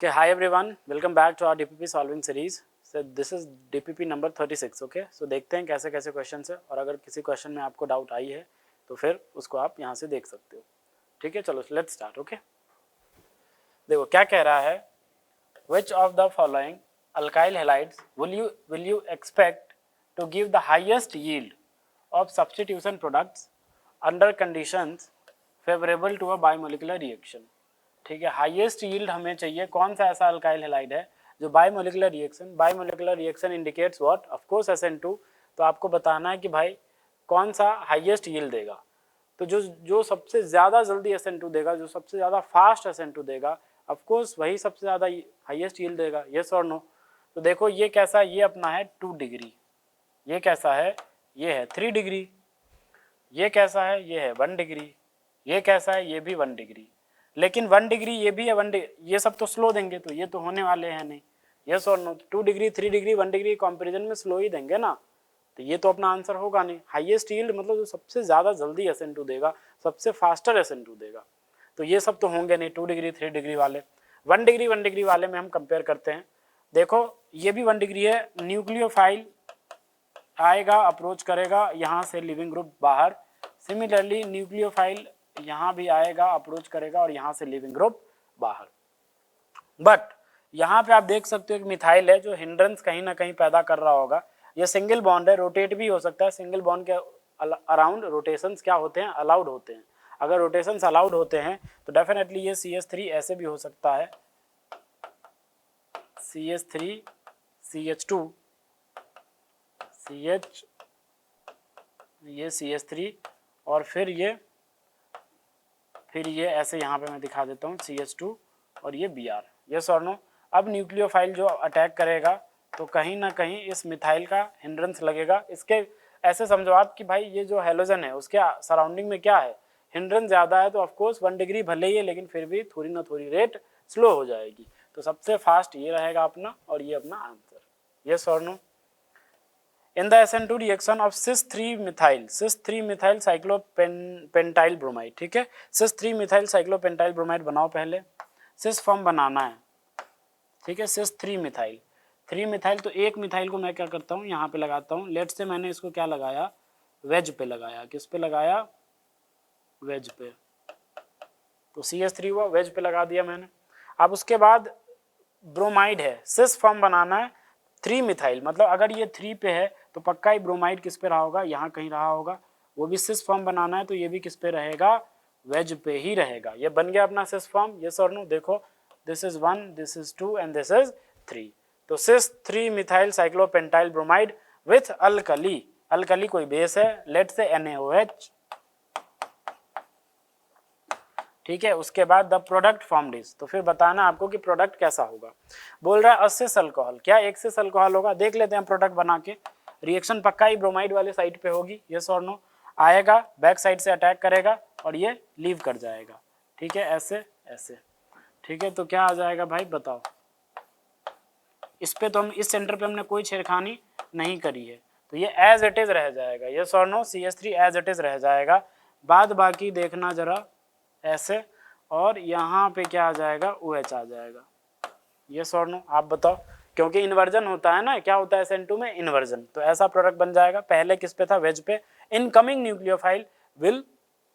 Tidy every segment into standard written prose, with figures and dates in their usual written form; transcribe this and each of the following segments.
Okay, hi everyone, welcome back to our DPP solving series. So this is DPP number 36. Okay, so देखते हैं कैसे कैसे question है और अगर किसी क्वेश्चन में आपको डाउट आई है तो फिर उसको आप यहाँ से देख सकते हो. ठीक है, चलो लेट्स स्टार्ट. ओके, देखो क्या कह रहा है. Which of the following alkyl halides will you expect to give the highest yield of substitution products under conditions favorable to a bimolecular reaction. ठीक है, हाईएस्ट यील्ड हमें चाहिए. कौन सा ऐसा अल्काइल हैलाइड है जो biomolecular reaction indicates what, of course SN2. तो आपको बताना है कि भाई कौन सा हाईएस्ट यील्ड देगा. तो जो सबसे ज़्यादा जल्दी SN2 देगा, जो सबसे ज़्यादा फास्ट SN2 देगा, ऑफ कोर्स वही सबसे ज़्यादा हाईएस्ट यील्ड देगा. यस और नो. तो देखो ये कैसा, ये अपना है 2 डिग्री, ये कैसा है, ये है 3 डिग्री, ये कैसा है, ये है 1 डिग्री, ये कैसा है, ये भी 1 डिग्री. लेकिन 1 डिग्री ये भी है 1 डिग्री, ये सब तो स्लो देंगे तो ये तो होने वाले हैं नहीं. यस और no. 2 degree 3 degree 1 degree comparison में स्लो ही देंगे ना, तो ये तो अपना आंसर होगा नहीं. हाईएस्ट यील्ड मतलब जो सबसे ज़्यादा जल्दी SN2 देगा, सबसे फास्टर SN2 देगा, तो ये सब तो होंगे नहीं. 2 डिग्री 3 डिग्री वाले, 1 डिग्री वाले में हम कंपेयर करते हैं. देखो ये भी 1 डिग्री है. न्यूक्लियोफाइल आएगा, अप्रोच करेगा यहाँ से लिविंग ग्रुप बाहर. सिमिलरली न्यूक्लियोफाइल यहाँ भी आएगा, अप्रोच करेगा और यहाँ से लिविंग ग्रुप बाहर. बट यहाँ पे आप देख सकते हो कि मिथाइल है जो हिंड्रेंस कहीं ना कहीं पैदा कर रहा होगा. ये सिंगल बॉन्ड है, रोटेट भी हो सकता है. सिंगल बॉन्ड के अराउंड रोटेशंस क्या होते हैं, अलाउड होते हैं. अगर रोटेशंस अलाउड होते हैं तो डेफिनेटली ये CH3 ऐसे भी हो सकता है, CH3 CH2 CH, ये CH3 और फिर ये ऐसे यहाँ पे मैं दिखा देता हूँ CH2 और ये Br. यस और नो. अब न्यूक्लियोफाइल जो अटैक करेगा तो कहीं ना कहीं इस मिथाइल का हिंड्रेंस लगेगा. इसके ऐसे समझो आप कि भाई ये जो हेलोजन है उसके सराउंडिंग में क्या है, हिंड्रेंस ज़्यादा है, तो ऑफकोर्स 1 डिग्री भले ही है लेकिन फिर भी थोड़ी ना थोड़ी रेट स्लो हो जाएगी. तो सबसे फास्ट ये रहेगा अपना और ये अपना आंसर. यस और no. In the SN2 reaction of cis 3 methyl cyclopentyl bromide. ठीक है, cis 3 methyl cyclopentyl bromide बनाओ. पहले cis फॉर्म बनाना है. ठीक है, cis 3 मिथाइल. तो एक मिथाइल को मैं क्या करता हूँ, यहाँ पे लगाता हूँ. लेट से मैंने इसको क्या लगाया, वेज पे लगाया. किस पे लगाया, वेज पे. तो CH3 हुआ, वेज पे लगा दिया मैंने. अब उसके बाद ब्रोमाइड है, सिस फॉर्म बनाना है 3 मिथाइल. मतलब अगर ये 3 पे है तो पक्का ही ब्रोमाइड किस पे रहा होगा, यहाँ कहीं रहा होगा. वो भी सिस फॉर्म बनाना है तो ये भी किस पे रहेगा, वेज पे ही रहेगा. ये बन गया अपना सिस फॉर्म. यस और नो. देखो this is 1, this is 2 and this is 3. तो cis 3 methyl cyclopentyl bromide with alkali. Alkali कोई बेस है, लेट से NaOH. ठीक है, उसके बाद द प्रोडक्ट फॉर्म्ड इज. तो फिर बताना आपको कि प्रोडक्ट कैसा होगा. बोल रहा है असिस अल्कोहल. क्या एक्सिस अल्कोहल होगा, देख लेते हैं प्रोडक्ट बना के. रिएक्शन पक्का ही ब्रोमाइड वाले साइड पे होगी. यस और नो. आएगा बैक साइड से अटैक करेगा और ये लीव कर जाएगा. ठीक है, ऐसे ऐसे. ठीक है, तो क्या आ जाएगा भाई बताओ. इस पे तो हम इस सेंटर पे हमने कोई छेड़खानी नहीं करी है तो ये एज इट इज रह जाएगा. यस और no. CH3 as it is रह जाएगा. बाद बाकी देखना जरा ऐसे, और यहाँ पे क्या आ जाएगा, OH आ जाएगा. यस और नो. आप बताओ, क्योंकि इन्वर्जन होता है ना, क्या होता है SN2 में, इन्वर्जन. तो ऐसा प्रोडक्ट बन जाएगा. पहले किस पे था, वेज पे. Incoming nucleophile will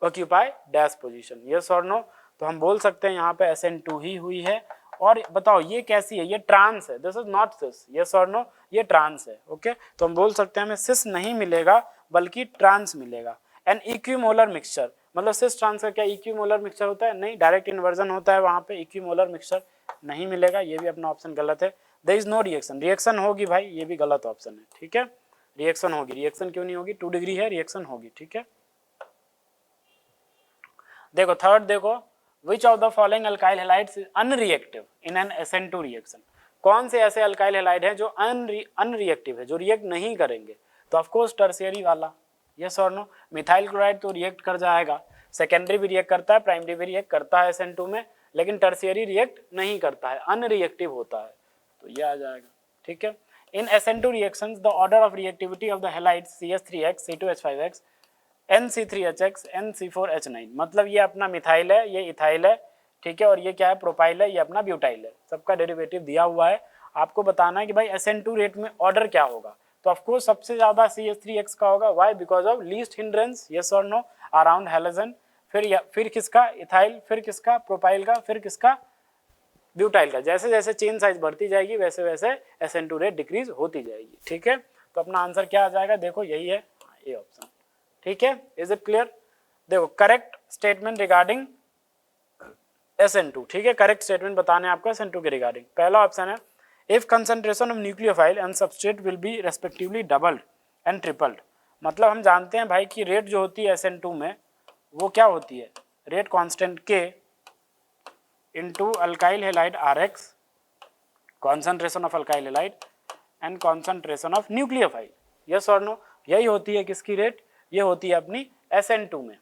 occupy dash position. Yes और नो. तो हम बोल सकते हैं यहाँ पे SN2 ही हुई है. और बताओ ये कैसी है, ये ट्रांस है. This is not cis. Yes और नो, ये ट्रांस है. ओके, तो हम बोल सकते हैं हमें सिस नहीं मिलेगा बल्कि ट्रांस मिलेगा. एन इक्विमोलर मिक्सचर, मतलब सिस ट्रांस का क्या इक्विमोलर मिक्सचर होता है, नहीं, डायरेक्ट इन्वर्जन होता है वहाँ पे. इक्विमोलर मिक्सचर नहीं मिलेगा, ये भी अपना ऑप्शन गलत है. There is no reaction. Reaction होगी भाई, ये भी गलत ऑप्शन है. ठीक है, रिएक्शन होगी. रिएक्शन क्यों नहीं होगी, 2 डिग्री है, रिएक्शन होगी. ठीक है, देखो थर्ड देखो. विच of the following alkyl halides is unreactive in an SN2 reaction. कौन से ऐसे अल्काइल हैलाइड है जो अनरिएक्टिव है, जो रिएक्ट नहीं करेंगे. तो ऑफकोर्स टर्शियरी वाला. यस और नो. मिथाइल क्लोराइड तो रिएक्ट कर जाएगा, सेकेंडरी भी रिएक्ट करता है, प्राइमरी भी रिएक्ट करता है SN2 में, लेकिन टर्शियरी रिएक्ट नहीं करता है, अनरिएक्टिव होता है. तो ये आ जाएगा. ठीक है, इन SN2 reactions the order of reactivity of the halides CH3X C2H5X NC3HX NC4H9. मतलब ये अपना मिथाइल है, ये इथाइल है, ठीक है, और ये क्या है, प्रोपाइल है, ये अपना ब्यूटाइल है, सबका डेरिवेटिव दिया हुआ है। आपको बताना है कि भाई SN2 रेट में ऑर्डर क्या होगा, तो ऑफकोर्स सबसे ज्यादा CH3X का होगा, why, because of least hindrance, yes और नो, अराउंड हेलोजन, फिर किसका, इथाइल, फिर किसका, प्रोपाइल का, फिर किसका, ब्यूटाइल का। जैसे जैसे चेन साइज बढ़ती जाएगी वैसे वैसे SN2 रेट डिक्रीज होती जाएगी, ठीक है। तो अपना आंसर क्या आ जाएगा, देखो यही है, ए ऑप्शन, ठीक है। Is it clear? देखो करेक्ट स्टेटमेंट रिगार्डिंग SN2, ठीक है, करेक्ट स्टेटमेंट बताने आपको SN2 के रिगार्डिंग। पहला ऑप्शन है, if concentration of nucleophile and substrate will be respectively doubled and tripled. मतलब हम जानते हैं भाई कि रेट जो होती है SN2 में वो क्या होती है, rate constant K into alkyl halide RX, concentration of alkyl halide and concentration of nucleophile, yes और नो, यही होती है किसकी रेट, ये होती है अपनी SN2 में,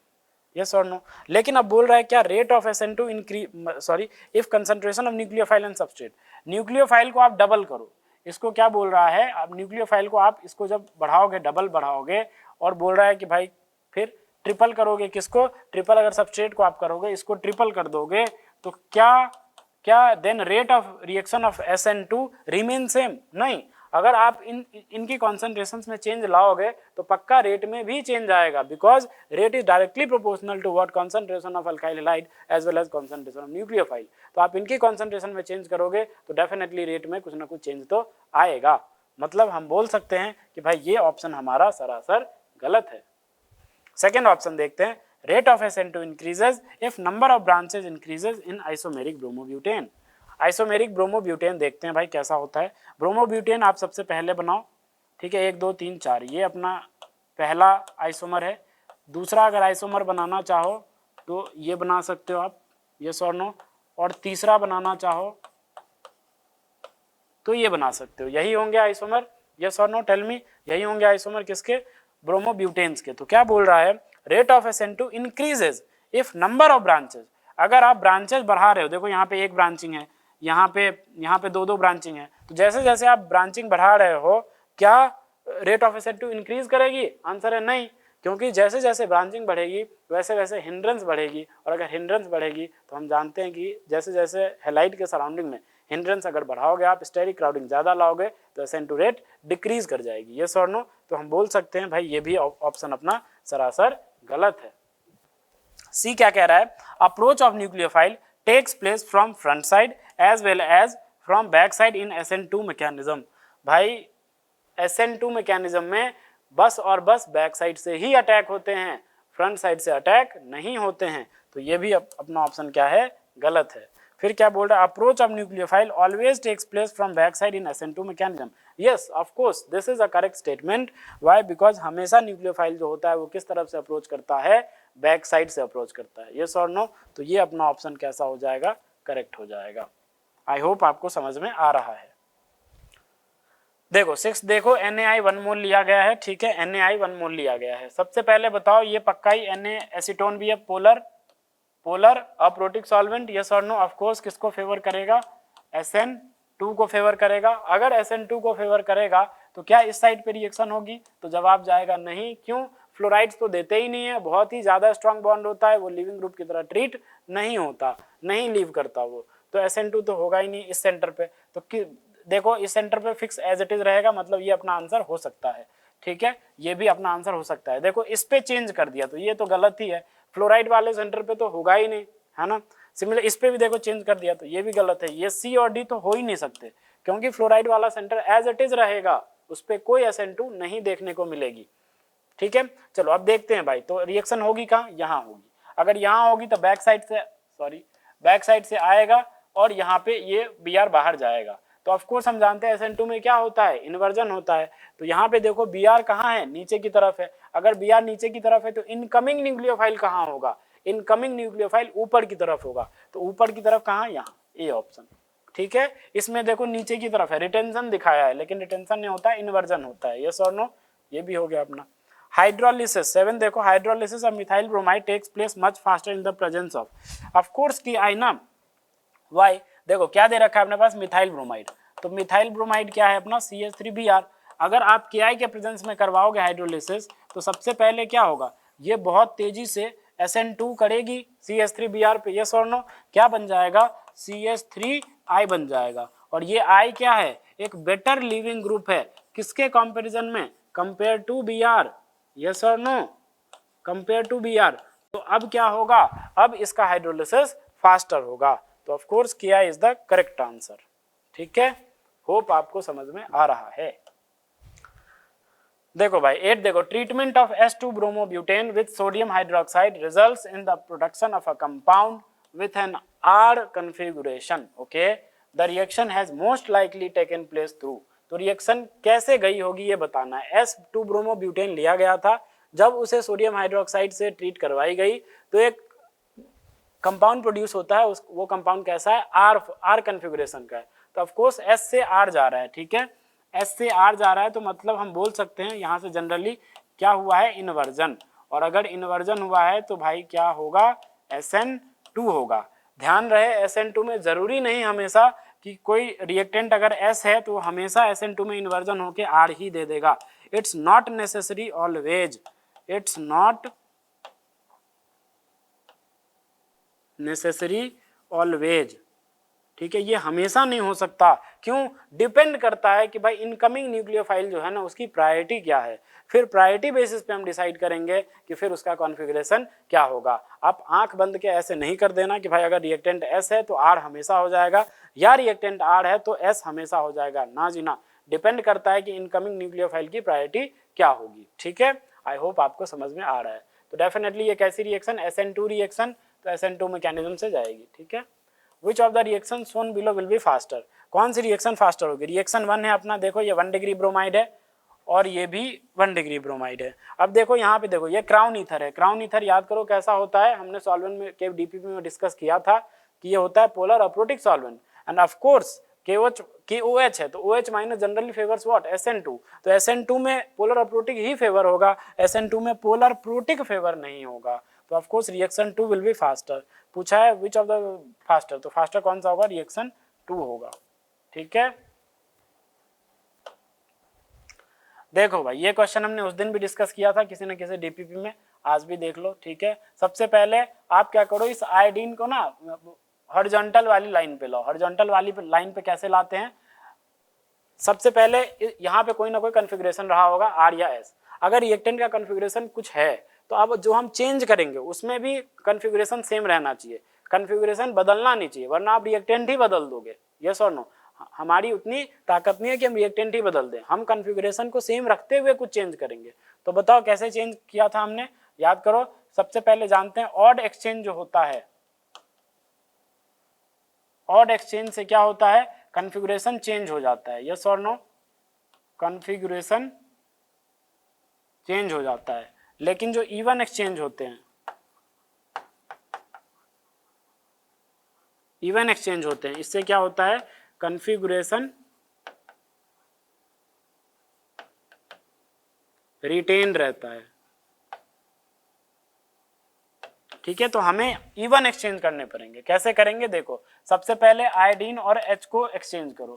यस और नो। लेकिन अब बोल रहा है क्या, rate of SN2 increase, sorry, if concentration of nucleophile and substrate, nucleophile को आप डबल करो, इसको क्या बोल रहा है, अब न्यूक्लियोफाइल को आप इसको जब बढ़ाओगे, डबल बढ़ाओगे, और बोल रहा है कि भाई फिर ट्रिपल करोगे, किसको, ट्रिपल अगर सबस्ट्रेट को आप करोगे, इसको ट्रिपल कर दोगे, तो क्या then rate of reaction of SN2 remain same, नहीं। अगर आप इनकी कॉन्सेंट्रेशंस में चेंज लाओगे तो पक्का रेट में भी चेंज आएगा, because rate is directly proportional to what, concentration of alkyl halide as well as concentration of nucleophile. तो आप इनकी कॉन्सेंट्रेशन में चेंज करोगे तो डेफिनेटली रेट में कुछ ना कुछ चेंज तो आएगा। मतलब हम बोल सकते हैं कि भाई ये ऑप्शन हमारा सरासर गलत है। सेकेंड ऑप्शन देखते हैं, rate of SN2 increases if number of branches increases in isomeric bromobutane. Isomeric bromobutane देखते हैं भाई कैसा होता है। ब्रोमोब्यूटेन आप सबसे पहले बनाओ, ठीक है, 1 2 3 4, ये अपना पहला आइसोमर है। दूसरा अगर आइसोमर बनाना चाहो तो ये बना सकते हो आप, यस और नो, और तीसरा बनाना चाहो तो ये बना सकते हो। यही होंगे आइसोमर, यस और नो, टेल मी, यही होंगे आइसोमर किसके, ब्रोमोब्यूटेन्स के। तो क्या बोल रहा है, rate of SN2 increases if number of branches, अगर आप ब्रांचेज बढ़ा रहे हो, देखो यहाँ पे एक ब्रांचिंग है, यहाँ पे 2 ब्रांचिंग है, तो जैसे जैसे आप ब्रांचिंग बढ़ा रहे हो क्या रेट ऑफ SN2 इंक्रीज करेगी, आंसर है नहीं, क्योंकि जैसे जैसे ब्रांचिंग बढ़ेगी वैसे वैसे हिंड्रेंस बढ़ेगी, और अगर हिंड्रेंस बढ़ेगी तो हम जानते हैं कि जैसे जैसे हेलाइड के सराउंडिंग में हिंड्रेंस अगर बढ़ाओगे आप, स्टेरिक क्राउडिंग ज़्यादा लाओगे तो SN2 रेट डिक्रीज कर जाएगी, यस और नो। तो हम बोल सकते हैं भाई ये भी ऑप्शन अपना सरासर गलत है। सी क्या कह रहा है, approach of nucleophile takes place from front side as well as from back side in SN2 mechanism. भाई SN2 मैकेनिज्म में बस और बस बैक साइड से ही अटैक होते हैं, फ्रंट साइड से अटैक नहीं होते हैं, तो ये भी अपना ऑप्शन क्या है, गलत है। फिर क्या बोल रहा है, approach of nucleophile always takes place from back side in SN2 mechanism. Yes of course this is a correct statement, why, because हमेशा न्यूक्लियोफाइल जो होता है वो किस तरफ से अप्रोच करता है, बैक साइड से अप्रोच करता है, यस और नो। तो ये अपना ऑप्शन कैसा हो जाएगा, करेक्ट हो जाएगा। आई होप आपको समझ में आ रहा है। देखो 6 देखो, NaI 1 मोल लिया गया है, ठीक है, NaI 1 मोल लिया गया है। सबसे पहले बताओ ये पक्का ही Na एसीटोन भी है, पोलर अप्रोटिक सॉल्वेंट, यस और नो। ऑफ कोर्स किसको फेवर करेगा, SN2 को फेवर करेगा। अगर SN2 को फेवर करेगा तो क्या इस साइड पे रिएक्शन होगी, तो जवाब जाएगा नहीं। क्यों, फ्लोराइड्स तो देते ही नहीं है, बहुत ही ज्यादा स्ट्रॉन्ग बॉन्ड होता है, वो लिविंग ग्रुप की तरह ट्रीट नहीं होता, नहीं लीव करता वो, तो SN2 तो होगा ही नहीं इस सेंटर पे। तो देखो इस सेंटर पे फिक्स एज इट इज रहेगा, मतलब ये अपना आंसर हो सकता है, ठीक है, ये भी अपना आंसर हो सकता है। देखो इस पे चेंज कर दिया तो ये तो गलत ही है, फ्लोराइड वाले सेंटर पे तो होगा ही नहीं, है ना। सिमिलर इस पे भी देखो चेंज कर दिया तो ये भी गलत है, ये C और D तो हो ही नहीं सकते, क्योंकि फ्लोराइड वाला सेंटर एज इट इज रहेगा, उस पर कोई SN2 नहीं देखने को मिलेगी, ठीक है। चलो अब देखते हैं भाई, तो रिएक्शन होगी कहाँ, यहाँ होगी। अगर यहाँ होगी तो बैक साइड से आएगा और यहाँ पे ये Br बाहर जाएगा। तो ऑफ कोर्स हम जानते हैं SN2 में क्या होता है, इन्वर्जन होता है। तो यहाँ पे देखो Br कहाँ है, नीचे की तरफ है। अगर Br नीचे की तरफ है तो इनकमिंग न्यूक्लियोफाइल कहाँ होगा, इनकमिंग न्यूक्लियोफाइल ऊपर की तरफ होगा। तो ऊपर की तरफ कहाँ, यहाँ, ए ऑप्शन, ठीक है। इसमें देखो नीचे की तरफ है, रिटेंशन दिखाया है, लेकिन रिटेंशन नहीं होता, इन्वर्जन होता है, यस और नो, ये भी हो गया अपना। हाइड्रोलिसिस 7 देखो, hydrolysis of methyl bromide takes place much faster in the presence of course की आई ना, वाई। देखो क्या दे रखा है अपने पास, मिथाइल ब्रोमाइड। तो मिथाइल ब्रोमाइड क्या है अपना, CH3Br। अगर आप Ki के प्रेजेंस में करवाओगे हाइड्रोलिसिस तो सबसे पहले क्या होगा, ये बहुत तेजी से SN2 करेगी CH3Br पे, यस और नो, क्या बन जाएगा CH3I बन जाएगा। और ये I क्या है, एक बेटर लिविंग ग्रुप है, किसके कंपैरिजन में, कंपेयर टू Br, यस और नो, कंपेयर टू Br। तो अब क्या होगा, अब इसका हाइड्रोलिसिस फास्टर होगा, तो of course Ki is the correct answer. ठीक है, होप आपको समझ में आ रहा है। देखो भाई 8 देखो, treatment of S2 bromobutane with sodium hydroxide results in the production of a compound with an R configuration, okay, the reaction has most likely taken place through, तो रिएक्शन कैसे गई होगी ये बताना है। S2 ब्रोमोब्यूटेन लिया गया था, जब उसे सोडियम हाइड्रोक्साइड से ट्रीट करवाई गई तो एक कंपाउंड प्रोड्यूस होता है, वो कंपाउंड कैसा है, आर कन्फिगुरेशन का है। तो ऑफ कोर्स एस से आर जा रहा है, ठीक है, एस से आर जा रहा है, तो मतलब हम बोल सकते हैं यहाँ से जनरली क्या हुआ है, इन्वर्जन। और अगर इन्वर्जन हुआ है तो भाई क्या होगा, SN2 होगा। ध्यान रहे SN2 में जरूरी नहीं हमेशा कि कोई रिएक्टेंट अगर S है तो हमेशा SN2 में इन्वर्जन होके R ही दे देगा। It's not necessary always, it's not necessary always, ठीक है, ये हमेशा नहीं हो सकता। क्यों, डिपेंड करता है कि भाई इनकमिंग न्यूक्लियोफाइल जो है ना उसकी प्रायोरिटी क्या है, फिर प्रायोरिटी बेसिस पे हम डिसाइड करेंगे कि फिर उसका कॉन्फ़िगरेशन क्या होगा। आप आंख बंद के ऐसे नहीं कर देना कि भाई अगर रिएक्टेंट S है तो R हमेशा हो जाएगा, या रिएक्टेंट R है तो S हमेशा हो जाएगा, ना जी ना, डिपेंड करता है कि इनकमिंग न्यूक्लियोफाइल की प्रायोरिटी क्या होगी। ठीक है, आई होप आपको समझ में आ रहा है। तो डेफिनेटली ये कैसी रिएक्शन, SN2 रिएक्शन, तो SN2 मैकेनिज्म से जाएगी। ठीक है, विच of the reaction shown below will be faster, कौन सी रिएक्शन फास्टर होगी। रिएक्शन 1 है अपना, देखो ये 1 डिग्री ब्रोमाइड है और ये भी 1 डिग्री ब्रोमाइड है। अब देखो यहाँ पे देखो ये क्राउन ईथर है, क्राउन ईथर याद करो कैसा होता है, हमने सॉल्वेंट में के डीपीपी में डिस्कस किया था कि ये होता है polar aprotic solvent. End of course KOH है तो OH minus generally favours what, SN2, तो SN2 में पोलर अप्रोटिक ही फेवर होगा, SN2 में पोलर प्रोटिक फेवर नहीं होगा। तो of course reaction 2 will be faster. पूछा है विच ऑफ द फास्टर, तो फास्टर कौन सा होगा, रिएक्शन 2 होगा। ठीक है, देखो भाई ये क्वेश्चन हमने उस दिन भी डिस्कस किया था किसी न किसी डीपीपी में, आज भी देख लो। ठीक है, सबसे पहले आप क्या करो, इस आयोडीन को ना हॉरिजॉन्टल वाली लाइन पे लाओ। हॉरिजॉन्टल वाली लाइन पे कैसे लाते हैं, सबसे पहले यहाँ पे कोई ना कोई कॉन्फ़िगरेशन रहा होगा R या S। अगर रिएक्टेंट का कॉन्फ़िगरेशन कुछ है तो अब जो हम चेंज करेंगे उसमें भी कॉन्फ़िगरेशन सेम रहना चाहिए, कॉन्फ़िगरेशन बदलना नहीं चाहिए, वरना आप रिएक्टेंट ही बदल दोगे। यस और नो, हमारी उतनी ताकत नहीं है कि हम रिएक्टेंट ही बदल दें, हम कॉन्फ़िगरेशन को सेम रखते हुए कुछ चेंज करेंगे। तो बताओ कैसे चेंज किया था हमने, याद करो। सबसे पहले जानते हैं ऑड एक्सचेंज जो होता है, ऑड एक्सचेंज से क्या होता है, कॉन्फ़िगरेशन चेंज हो जाता है। यस और नो, कॉन्फ़िगरेशन चेंज हो जाता है। लेकिन जो इवन एक्सचेंज होते हैं, इवन एक्सचेंज होते हैं, इससे क्या होता है, कॉन्फ़िगरेशन रिटेन रहता है। ठीक है, तो हमें इवन एक्सचेंज करने पड़ेंगे। कैसे करेंगे, देखो सबसे पहले आयोडीन और H को एक्सचेंज करो।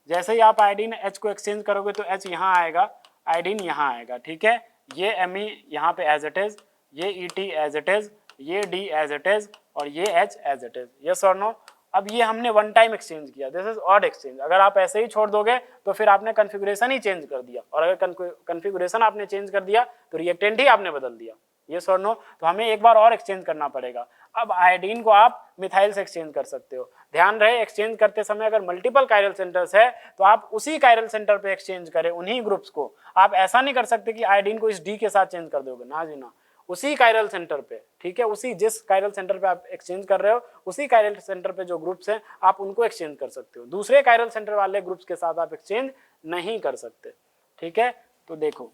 जैसे ही आप आयोडीन H को एक्सचेंज करोगे तो H यहाँ आएगा, आयोडीन यहाँ आएगा। ठीक है, ये Me यहाँ पे एज इट इज, ये Et एज इट इज, ये D एज इट इज और ये H as it is. Yes और नो, अब ये हमने वन टाइम एक्सचेंज किया, दिस इज ऑड एक्सचेंज। अगर आप ऐसे ही छोड़ दोगे तो फिर आपने कॉन्फ़िगरेशन ही चेंज कर दिया, और अगर कॉन्फ़िगरेशन आपने चेंज कर दिया तो रिएक्टेंट ही आपने बदल दिया। यस और नो, तो हमें एक बार और एक्सचेंज करना पड़ेगा। अब आयोडीन को आप मिथाइल से एक्सचेंज कर सकते हो। ध्यान रहे एक्सचेंज करते समय अगर मल्टीपल कायरल सेंटर्स है तो आप उसी कायरल सेंटर पे एक्सचेंज करें, उन्हीं ग्रुप्स को। आप ऐसा नहीं कर सकते कि आयोडीन को इस डी के साथ चेंज कर दोगे, ना जी ना, उसी कायरल सेंटर पे। ठीक है, उसी जिस कायरल सेंटर पे आप एक्सचेंज कर रहे हो उसी कायरल सेंटर पे जो ग्रुप्स हैं आप उनको एक्सचेंज कर सकते हो, दूसरे कायरल सेंटर वाले ग्रुप्स के साथ आप एक्सचेंज नहीं कर सकते। ठीक है, तो देखो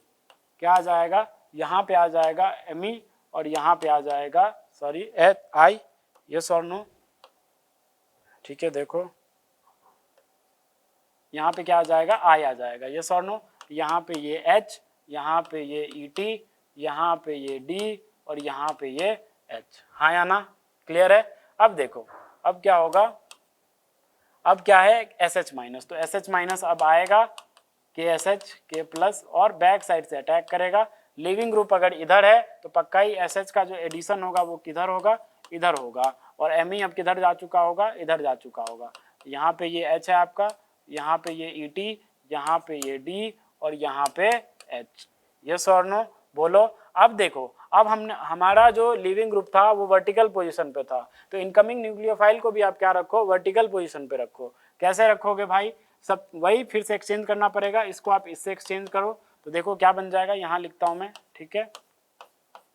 क्या आ जाएगा, यहाँ पे आ जाएगा Me और यहाँ पे आ जाएगा सॉरी I। यस और नो, ठीक है, देखो यहाँ पे क्या आ जाएगा, I आ जाएगा। यस और नो, यहाँ पे ये H, यहाँ पे ये Et, यहाँ पे ये D और यहाँ पे ये H। हाँ या ना, क्लियर है। अब देखो अब क्या होगा, अब क्या है SH माइनस, तो SH माइनस अब आएगा KSH K प्लस और बैक साइड से अटैक करेगा, लिविंग ग्रुप अगर इधर है तो पक्का ही SH का जो एडिशन होगा वो किधर होगा, इधर होगा, और Me अब किधर जा चुका होगा, इधर जा चुका होगा। यहाँ पे ये H है आपका, यहाँ पे ये ET, यहाँ पे ये D और यहाँ पे H। यस और नो बोलो। अब देखो, अब हमने हमारा जो लिविंग ग्रुप था वो वर्टिकल पोजीशन पे था, तो इनकमिंग न्यूक्लियोफाइल को भी आप क्या रखो, वर्टिकल पोजीशन पे रखो। कैसे रखोगे भाई, सब वही फिर से एक्सचेंज करना पड़ेगा, इसको आप इससे एक्सचेंज करो तो देखो क्या बन जाएगा, यहाँ लिखता हूँ मैं, ठीक है।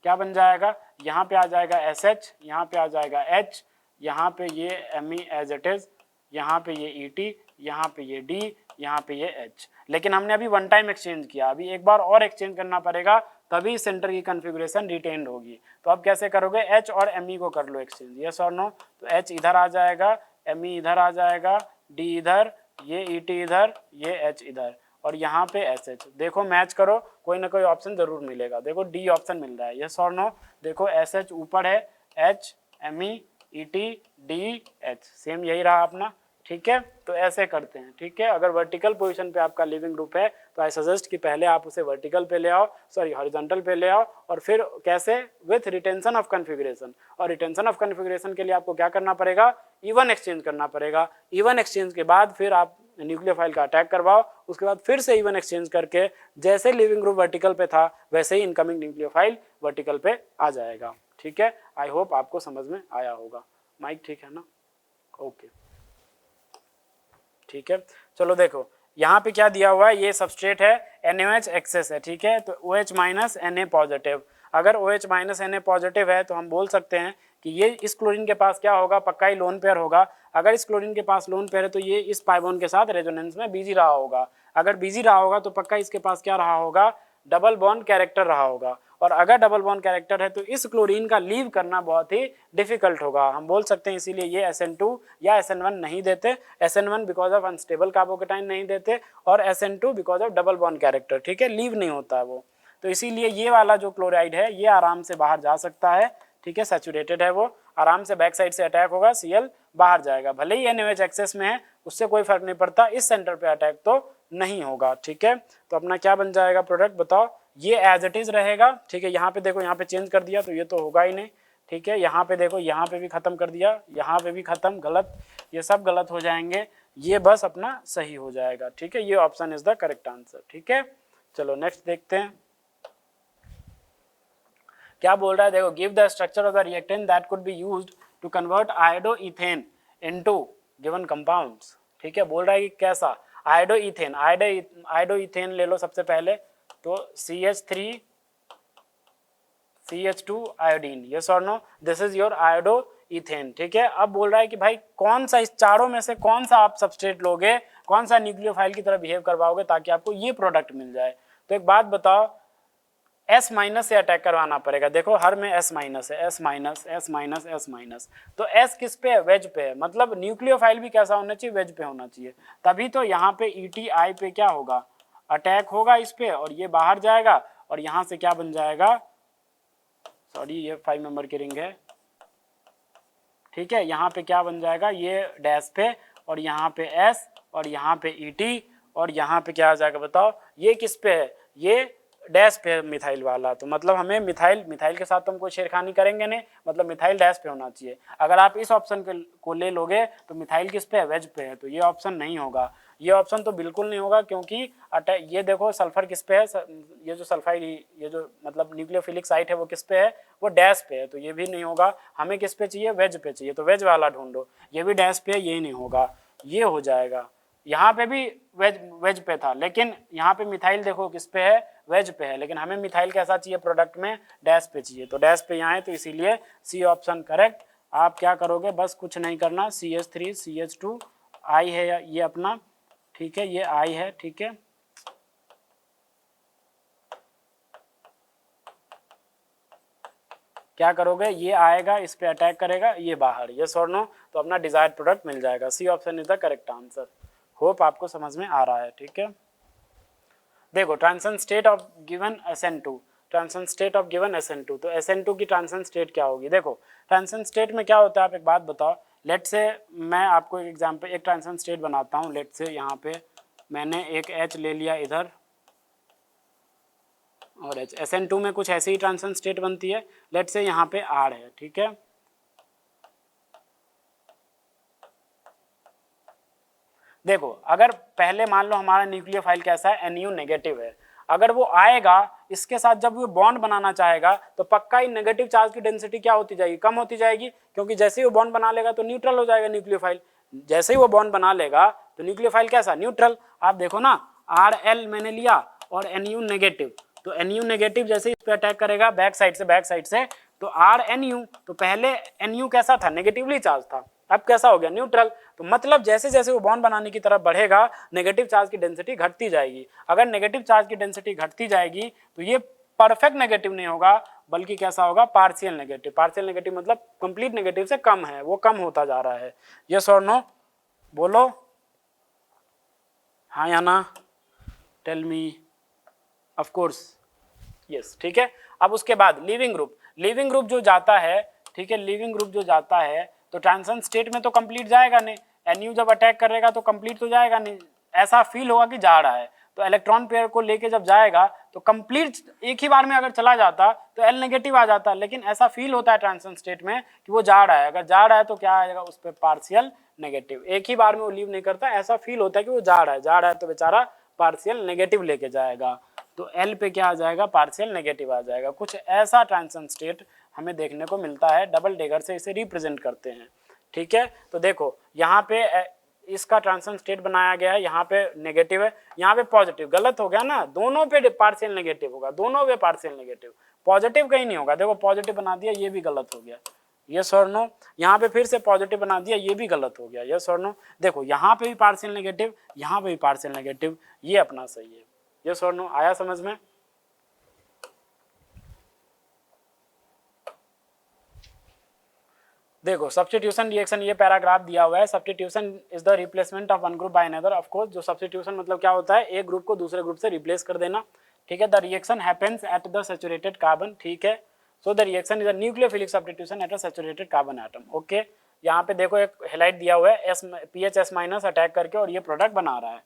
क्या बन जाएगा, यहाँ पे आ जाएगा SH, यहाँ पे आ जाएगा H, यहाँ पे ये Me एज इट इज, यहाँ पे ये ET, यहाँ पे ये D, यहाँ पे ये H। लेकिन हमने अभी वन टाइम एक्सचेंज किया, अभी एक बार और एक्सचेंज करना पड़ेगा तभी सेंटर की कॉन्फ़िगरेशन रिटेन्ड होगी। तो अब कैसे करोगे, H और Me को कर लो एक्सचेंज, यस और नो। तो H इधर आ जाएगा, Me इधर आ जाएगा, D इधर, ये ET इधर, ये H इधर, और यहाँ पे SH। देखो मैच करो, कोई ना कोई ऑप्शन जरूर मिलेगा। देखो D ऑप्शन मिल रहा है, यस और नो। देखो SH ऊपर है, H Me ET D H same यही रहा अपना, ठीक है। तो ऐसे करते हैं, ठीक है। अगर वर्टिकल पोजीशन पे आपका लिविंग ग्रुप है तो आई सजेस्ट कि पहले आप उसे वर्टिकल पे ले आओ, सॉरी हॉरिजॉन्टल पे ले आओ, और फिर कैसे, विथ रिटेंशन ऑफ कॉन्फ़िगरेशन। और रिटेंशन ऑफ कॉन्फ़िगरेशन के लिए आपको क्या करना पड़ेगा, इवन एक्सचेंज करना पड़ेगा। इवन एक्सचेंज के बाद फिर आप न्यूक्लियोफाइल का अटैक करवाओ, उसके बाद फिर से इवन एक्सचेंज करके जैसे लिविंग ग्रुप वर्टिकल पे था वैसे ही इनकमिंग न्यूक्लियोफाइल वर्टिकल पे आ जाएगा, ठीक है। आई होप आपको समझ में आया होगा। माइक ठीक है ना, ओके, ठीक है। चलो देखो यहाँ पे क्या दिया हुआ है, ये सबस्ट्रेट है, NaOH एक्सेस है, ठीक है। तो OH माइनस Na पॉजिटिव, अगर OH माइनस Na पॉजिटिव है तो हम बोल सकते हैं कि ये इस क्लोरीन के पास क्या होगा, पक्का ही लोन पेयर होगा। अगर इस क्लोरीन के पास लोन पेयर है तो ये इस पाई बॉन्ड के साथ रेजोनेंस में बिजी रहा होगा। अगर बिजी रहा होगा तो पक्का इसके पास क्या रहा होगा, डबल बॉन्ड कैरेक्टर रहा होगा। और अगर डबल बॉन्ड कैरेक्टर है तो इस क्लोरीन का लीव करना बहुत ही डिफिकल्ट होगा, हम बोल सकते हैं। इसीलिए ये SN2 या SN1 नहीं देते। SN1 because of unstable carbocation नहीं देते, और SN2 because of double bond character, ठीक है, लीव नहीं होता है वो। तो इसीलिए ये वाला जो क्लोराइड है ये आराम से बाहर जा सकता है, ठीक है, सैचुरेटेड है, वो आराम से बैक साइड से अटैक होगा, Cl बाहर जाएगा। भले ही NaOH एक्सेस में है उससे कोई फर्क नहीं पड़ता, इस सेंटर पे अटैक तो नहीं होगा, ठीक है। तो अपना क्या बन जाएगा प्रोडक्ट बताओ, ये एज इट इज रहेगा, ठीक है। यहाँ पे देखो, यहाँ पे चेंज कर दिया तो ये तो होगा ही नहीं, ठीक है। यहाँ पे देखो, यहाँ पे भी खत्म कर दिया, यहाँ पे भी खत्म, गलत, ये सब गलत हो जाएंगे, ये बस अपना सही हो जाएगा, ठीक है। ये option is the correct answer, ठीक है। चलो नेक्स्ट देखते हैं क्या बोल रहा है। देखो, give the structure of the reactant that could be used to convert iodoethane into given compounds, ठीक है। बोल रहा है कि कैसा, आयोडोइथेन, आयोडोइथेन ले लो सबसे पहले, तो CH3 CH2 आयोडीन, यस और नो, दिस इज योर आयोडोइथेन, ठीक है। अब बोल रहा है कि भाई कौन सा, इस चारों में से कौन सा आप सबस्ट्रेट लोगे, कौन सा न्यूक्लियोफाइल की तरह बिहेव करवाओगे ताकि आपको ये प्रोडक्ट मिल जाए। तो एक बात बताओ, S माइनस से अटैक करवाना पड़ेगा। देखो हर में S माइनस है, S minus, S minus, S minus. तो S किस पे है, वेज पे है, मतलब न्यूक्लियोफाइल भी कैसा होना चाहिए, वेज पे होना चाहिए। तभी तो यहाँ पे ETI पे क्या होगा, अटैक होगा इस पे, और ये बाहर जाएगा, और यहाँ से क्या बन जाएगा, सॉरी ये 5 नंबर की रिंग है, ठीक है। यहाँ पे क्या बन जाएगा, ये डैश पे, और यहाँ पे S, और यहाँ पे ET, और यहाँ पे क्या आ जाएगा बताओ, ये किस पे है, ये डैश पे मिथाइल वाला। तो मतलब हमें मिथाइल के साथ तो हम कोई छेड़खानी करेंगे नहीं, मतलब मिथाइल डैश पे होना चाहिए। अगर आप इस ऑप्शन को ले लोगे तो मिथाइल किस पे है, वेज पे है, तो ये ऑप्शन नहीं होगा, ये ऑप्शन तो बिल्कुल नहीं होगा, क्योंकि ये देखो सल्फर किस पे है, ये जो सल्फाइड, ये जो मतलब न्यूक्लियोफिलिक साइट है वो किस पे है, वो डैश पे है, तो ये भी नहीं होगा। हमें किस पे चाहिए, वेज पे चाहिए, तो वेज वाला ढूंढो, ये भी डैश पे है, ये नहीं होगा, ये हो जाएगा। यहाँ पे भी वेज पे था, लेकिन यहाँ पे मिथाइल देखो किस पे है, वेज पे है, लेकिन हमें मिथाइल कैसा चाहिए प्रोडक्ट में, डैश पे चाहिए, तो डैश पे यहाँ है, तो इसीलिए सी ऑप्शन करेक्ट। आप क्या करोगे, बस कुछ नहीं करना, CH3 CH2 I है ये अपना, ठीक है, ये I है, ठीक है। क्या करोगे, ये आएगा, इस पे अटैक करेगा, ये बाहर, यस और नो, तो अपना डिजायर्ड प्रोडक्ट मिल जाएगा। C option is the correct answer. Hope आपको समझ में आ रहा है, ठीक है। देखो transition state of given SN2, transition state of given SN2, तो SN2 की ट्रांजिशन स्टेट क्या होगी। देखो ट्रांजिशन स्टेट में क्या होता है, आप एक बात बताओ, लेट से मैं आपको एक एग्जांपल, एक ट्रांजिशन स्टेट बनाता हूँ। लेट से यहाँ पे मैंने एक H ले लिया इधर, और H। SN2 में कुछ ऐसी ही ट्रांजिशन स्टेट बनती है, लेट्स से यहाँ पे R है, ठीक है। देखो अगर पहले मान लो हमारा न्यूक्लियोफाइल कैसा है, NU नेगेटिव है, अगर वो आएगा इसके साथ जब वो बॉन्ड बनाना चाहेगा तो पक्का ही नेगेटिव चार्ज की डेंसिटी क्या होती जाएगी, कम होती जाएगी, क्योंकि जैसे ही वो बॉन्ड बना लेगा तो न्यूट्रल हो जाएगा न्यूक्लियोफाइल। जैसे ही वो बॉन्ड बना लेगा तो न्यूक्लियोफाइल कैसा, न्यूट्रल। आप देखो ना RL मैंने लिया और NU नेगेटिव, तो NU नेगेटिव जैसे इस पे अटैक करेगा बैक साइड से तो RNU, तो पहले NU कैसा था, नेगेटिवली चार्ज था, अब कैसा हो गया, न्यूट्रल। तो मतलब जैसे जैसे वो बॉन्ड बनाने की तरफ बढ़ेगा नेगेटिव चार्ज की डेंसिटी घटती जाएगी। अगर नेगेटिव चार्ज की डेंसिटी घटती जाएगी तो ये परफेक्ट नेगेटिव नहीं होगा, बल्कि कैसा होगा, पार्शियल नेगेटिव। पार्शियल नेगेटिव मतलब कंप्लीट नेगेटिव से कम है, वो कम होता जा रहा है। यस और नो बोलो, हाँ या ना, tell me, of course yes, ठीक है। अब उसके बाद लिविंग ग्रुप, लिविंग ग्रुप जो जाता है, ठीक है, लिविंग ग्रुप जो जाता है तो ट्रांजिशन स्टेट में तो कंप्लीट जाएगा नहीं, NU जब अटैक करेगा तो कंप्लीट तो जाएगा नहीं, ऐसा फील होगा कि जा रहा है। तो इलेक्ट्रॉन पेयर को लेके जब जाएगा तो कंप्लीट एक ही बार में अगर चला जाता तो L नेगेटिव आ जाता, लेकिन ऐसा फील होता है ट्रांजिशन स्टेट में कि वो जा रहा है। अगर जा रहा है तो क्या आएगा उस पर, पार्शियल नेगेटिव। एक ही बार में वो लीव नहीं करता, ऐसा फील होता है कि वो जा रहा है तो बेचारा पार्शियल नेगेटिव लेके जाएगा, तो L पे क्या आ जाएगा, पार्शियल नेगेटिव आ जाएगा। कुछ ऐसा ट्रांजिशन स्टेट हमें देखने को मिलता है, डबल डेगर से इसे रिप्रेजेंट करते हैं, ठीक है। तो देखो यहाँ पे इसका ट्रांजिशन स्टेट बनाया गया है, यहाँ पे नेगेटिव है, यहाँ पे पॉजिटिव, गलत हो गया ना, दोनों पे पार्शियल नेगेटिव होगा, दोनों पे पार्शियल नेगेटिव, पॉजिटिव कहीं नहीं होगा। देखो पॉजिटिव बना दिया, ये भी गलत हो गया, यस और नो। यहाँ पे फिर से पॉजिटिव बना दिया, ये भी गलत हो गया, यस और नो। देखो यहाँ पे भी पार्शियल नेगेटिव, यहाँ पे भी पार्शियल नेगेटिव, ये अपना सही है, यस और नो। आया समझ में? देखो सब्स्टिट्यूशन रिएक्शन, ये पैराग्राफ दिया हुआ है, substitution is the replacement of one group by another. Of course जो सब्स्टिट्यूशन मतलब क्या होता है, एक ग्रुप को दूसरे ग्रुप से रिप्लेस कर देना, ठीक है। The reaction happens at the saturated carbon, ठीक है। So the reaction is a nucleophilic substitution at a saturated carbon atom, okay. यहाँ पे देखो एक हाईलाइट दिया हुआ है, PHS माइनस अटैक करके और ये प्रोडक्ट बना रहा है।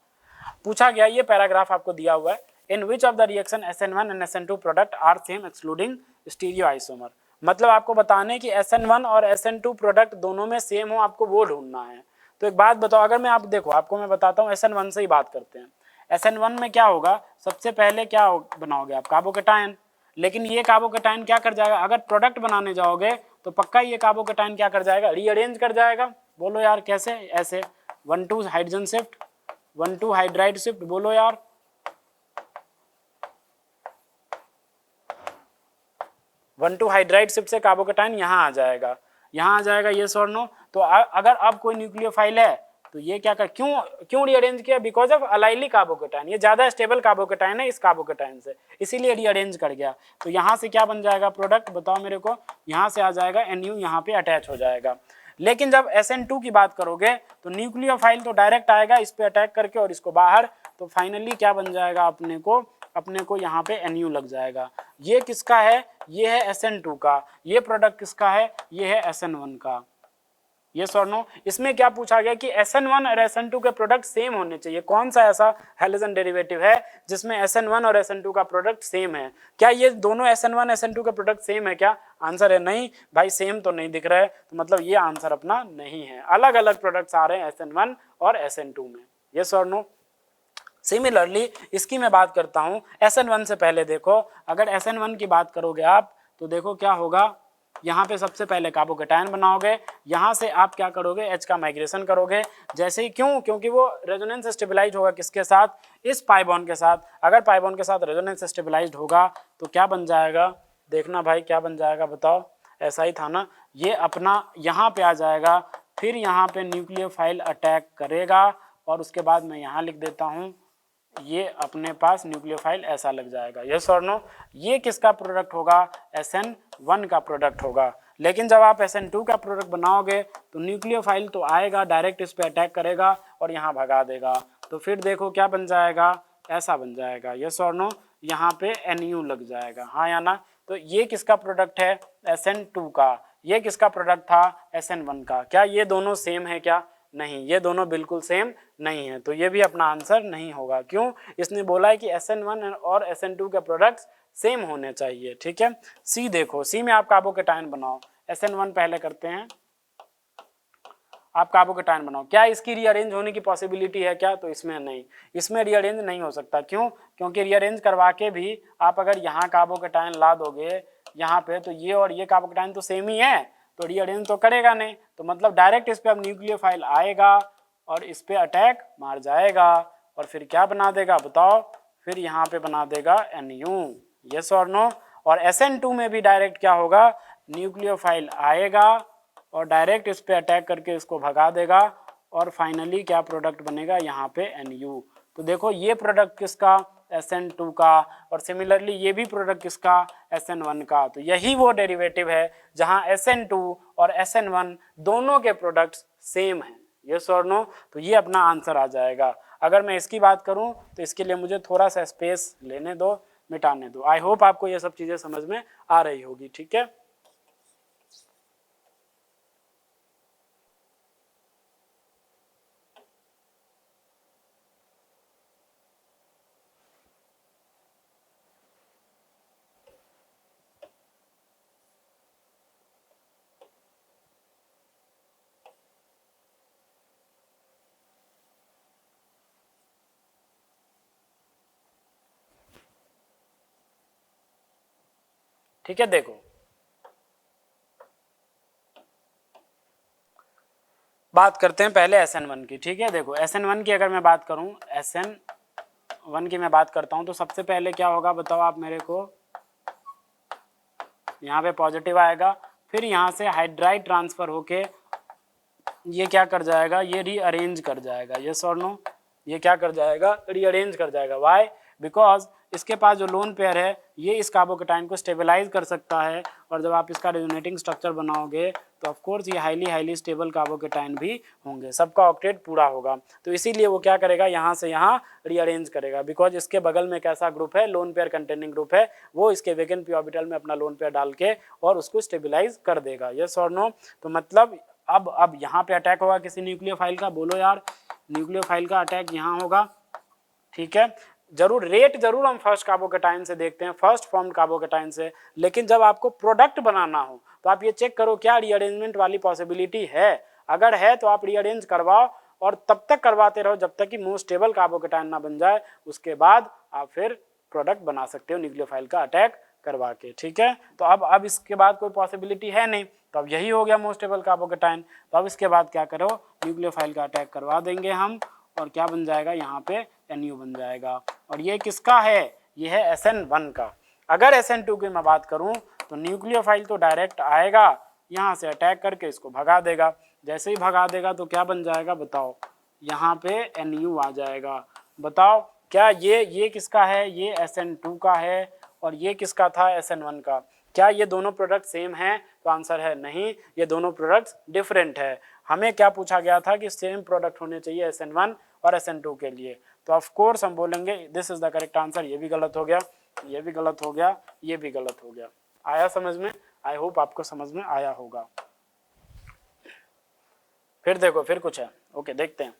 पूछा गया, ये पैराग्राफ आपको दिया हुआ है, in which of the reaction SN1 and SN2 product are same excluding stereo isomer. मतलब आपको बताने कि SN1 और SN2 प्रोडक्ट दोनों में सेम हो, आपको वो ढूंढना है। तो एक बात बताओ, अगर मैं देखो आपको मैं बताता हूँ, SN1 से ही बात करते हैं। SN1 में क्या होगा, सबसे पहले क्या बनाओगे आप, कार्बोकेटायन। लेकिन ये कार्बोकेटायन क्या कर जाएगा, अगर प्रोडक्ट बनाने जाओगे तो पक्का ये कार्बोकेटायन क्या कर जाएगा, रीअरेंज कर जाएगा। बोलो यार कैसे, ऐसे 1,2 हाइड्रोजन शिफ्ट, 1,2 हाइड्राइड शिफ्ट, बोलो यार। 1,2 हाइड्राइड शिफ्ट से कार्बोकेटायन यहाँ आ जाएगा, यहाँ आ जाएगा, ये और नो। तो अगर अब कोई न्यूक्लियोफाइल है तो ये क्या कर, क्यों रीअरेंज किया, बिकॉज ऑफ अलाइली कार्बोकेटायन, ये ज्यादा स्टेबल कार्बोकेटायन है इस कार्बोकेटायन से, इसीलिए रीअरेंज कर गया। तो यहाँ से क्या बन जाएगा प्रोडक्ट, बताओ मेरे को, यहाँ से आ जाएगा NU, यहाँ पे अटैच हो जाएगा। लेकिन जब SN2 की बात करोगे तो न्यूक्लियोफाइल तो डायरेक्ट आएगा इस पे अटैक करके और इसको बाहर, तो फाइनली क्या बन जाएगा, अपने को यहाँ पे NU लग जाएगा। ये किसका है, ये है SN2 का, ये प्रोडक्ट किसका है, ये है SN1 का, यस और नो। इसमें क्या पूछा गया कि SN1 और SN2 के प्रोडक्ट सेम होने चाहिए। कौन सा ऐसा हैलोजन डेरिवेटिव है जिसमें SN1 और SN2 का प्रोडक्ट सेम है? क्या ये दोनों SN1 SN2 के प्रोडक्ट सेम है क्या? आंसर है नहीं भाई, सेम तो नहीं दिख रहा है, तो मतलब ये आंसर अपना नहीं है, अलग अलग प्रोडक्ट्स आ रहे हैं SN1 और SN2 में, यस और नो। सिमिलरली इसकी मैं बात करता हूँ SN1 से पहले। देखो अगर SN1 की बात करोगे आप तो देखो क्या होगा, यहाँ पे सबसे पहले कार्बोकेटायन बनाओगे, यहाँ से आप क्या करोगे, H का माइग्रेशन करोगे। जैसे ही, क्योंकि वो रेजोनेंस स्टेबलाइज होगा किसके साथ, इस पाई बॉन्ड के साथ। अगर पाई बॉन्ड के साथ रेजोनेंस स्टेबलाइज्ड होगा तो क्या बन जाएगा, देखना भाई क्या बन जाएगा, बताओ, ऐसा ही था ना, ये अपना यहाँ पे आ जाएगा, फिर यहाँ पे न्यूक्लियोफाइल अटैक करेगा और उसके बाद मैं यहाँ लिख देता हूँ, ये अपने पास न्यूक्लियोफाइल ऐसा लग जाएगा, यस और नो। ये किसका प्रोडक्ट होगा, SN1 का प्रोडक्ट होगा। लेकिन जब आप SN2 का प्रोडक्ट बनाओगे तो न्यूक्लियोफाइल तो आएगा, डायरेक्ट इस पे अटैक करेगा और यहाँ भगा देगा। तो फिर देखो क्या बन जाएगा, ऐसा बन जाएगा, यस और नो। यहाँ पे NU लग जाएगा, हाँ या ना। तो ये किसका प्रोडक्ट है, SN2 का। ये किसका प्रोडक्ट था, SN1 का। क्या ये दोनों सेम है क्या? नहीं, ये दोनों बिल्कुल सेम नहीं है, तो ये भी अपना आंसर नहीं होगा। क्यों? इसने बोला है कि SN1 और SN2 के प्रोडक्ट्स सेम होने चाहिए, ठीक है। सी देखो, सी में आप कार्बोकेटाइन बनाओ, SN1 पहले करते हैं, आप कार्बोकेटाइन बनाओ, क्या इसकी रीअरेंज होने की पॉसिबिलिटी है क्या? तो इसमें नहीं, इसमें रीअरेंज नहीं हो सकता। क्यों? क्योंकि रीअरेंज करवा के भी आप अगर यहाँ कार्बोकेटाइन ला दोगे यहाँ पे, तो ये और ये कार्बोकेटाइन तो सेम ही है, तो रीअरेंज तो करेगा नहीं, तो मतलब डायरेक्ट इस पे अब न्यूक्लियोफाइल आएगा और इस पे अटैक मार जाएगा और फिर क्या बना देगा बताओ? फिर यहाँ पे बना देगा NU, यस और नो। और SN2 में भी डायरेक्ट क्या होगा? न्यूक्लियोफाइल आएगा और डायरेक्ट इस पे अटैक करके इसको भगा देगा और फाइनली क्या प्रोडक्ट बनेगा? यहाँ पे NU। तो देखो ये प्रोडक्ट किसका? SN2 का, और सिमिलरली ये भी प्रोडक्ट किसका? SN1 का। तो यही वो डेरिवेटिव है जहाँ SN2 और SN1 दोनों के प्रोडक्ट्स सेम हैं, यस और नो। तो ये अपना आंसर आ जाएगा। अगर मैं इसकी बात करूं तो इसके लिए मुझे थोड़ा सा स्पेस लेने दो, मिटाने दो। आई होप आपको ये सब चीजें समझ में आ रही होगी, ठीक है। ठीक है, देखो बात करते हैं पहले SN1 की, ठीक है। देखो SN1 की अगर मैं बात करूं, SN1 की मैं बात करता हूं तो सबसे पहले क्या होगा बताओ आप मेरे को? यहाँ पे पॉजिटिव आएगा, फिर यहाँ से हाइड्राइड ट्रांसफर होके ये क्या कर जाएगा? ये रीअरेंज कर जाएगा, यस और नो। ये क्या कर जाएगा? रीअरेंज कर जाएगा। वाई? बिकॉज इसके पास जो लोन पेयर है ये इस कार्बोकेटाइन को स्टेबलाइज कर सकता है, और जब आप इसका रेजोनेटिंग स्ट्रक्चर बनाओगे तो ऑफ कोर्स ये हाईली स्टेबल कार्बोकेटाइन भी होंगे, सबका ऑक्टेट पूरा होगा। तो इसीलिए वो क्या करेगा? यहाँ से यहाँ रीअरेंज करेगा, बिकॉज इसके बगल में कैसा ग्रुप है? लोन पेयर कंटेनिंग ग्रुप है, वो इसके वैकेंट पी ऑर्बिटल में अपना लोन पेयर डाल के और उसको स्टेबलाइज कर देगा, यस और नो। तो मतलब अब यहाँ पे अटैक होगा किसी न्यूक्लियोफाइल का, बोलो यार, न्यूक्लियोफाइल का अटैक यहाँ होगा, ठीक है। जरूर रेट जरूर हम फर्स्ट कार्बोकेटाइन से देखते हैं, फर्स्ट फॉर्म कार्बोकेटाइन से, लेकिन जब आपको प्रोडक्ट बनाना हो तो आप ये चेक करो क्या रीअरेंजमेंट वाली पॉसिबिलिटी है। अगर है तो आप रीअरेंज करवाओ और तब तक करवाते रहो जब तक कि मोस्ट स्टेबल कार्बोकेटाइन ना बन जाए, उसके बाद आप फिर प्रोडक्ट बना सकते हो न्यूक्लियोफाइल का अटैक करवा के, ठीक है। तो अब इसके बाद कोई पॉसिबिलिटी है नहीं, तो अब यही हो गया मोस्ट स्टेबल कार्बोकेटाइन। तो अब इसके बाद क्या करो? न्यूक्लियोफाइल का अटैक करवा देंगे हम, और क्या बन जाएगा? यहाँ पे NU बन जाएगा। और ये किसका है? ये है SN1 का। अगर SN2 की मैं बात करूं तो न्यूक्लियोफाइल तो डायरेक्ट आएगा, यहाँ से अटैक करके इसको भगा देगा। जैसे ही भगा देगा तो क्या बन जाएगा बताओ? यहाँ पे NU आ जाएगा। बताओ क्या ये किसका है? ये SN2 का है, और ये किसका था? SN1 का। क्या ये दोनों प्रोडक्ट सेम हैं? तो आंसर है नहीं, ये दोनों प्रोडक्ट्स डिफरेंट है। हमें क्या पूछा गया था कि सेम प्रोडक्ट होने चाहिए SN1 और SN2 के लिए, तो ऑफ कोर्स हम बोलेंगे this is the correct answer. ये भी गलत हो गया, ये भी गलत हो गया, ये भी गलत हो गया। आया समझ में? आई होप आपको समझ में आया होगा। फिर देखो, फिर कुछ है, ओके देखते हैं।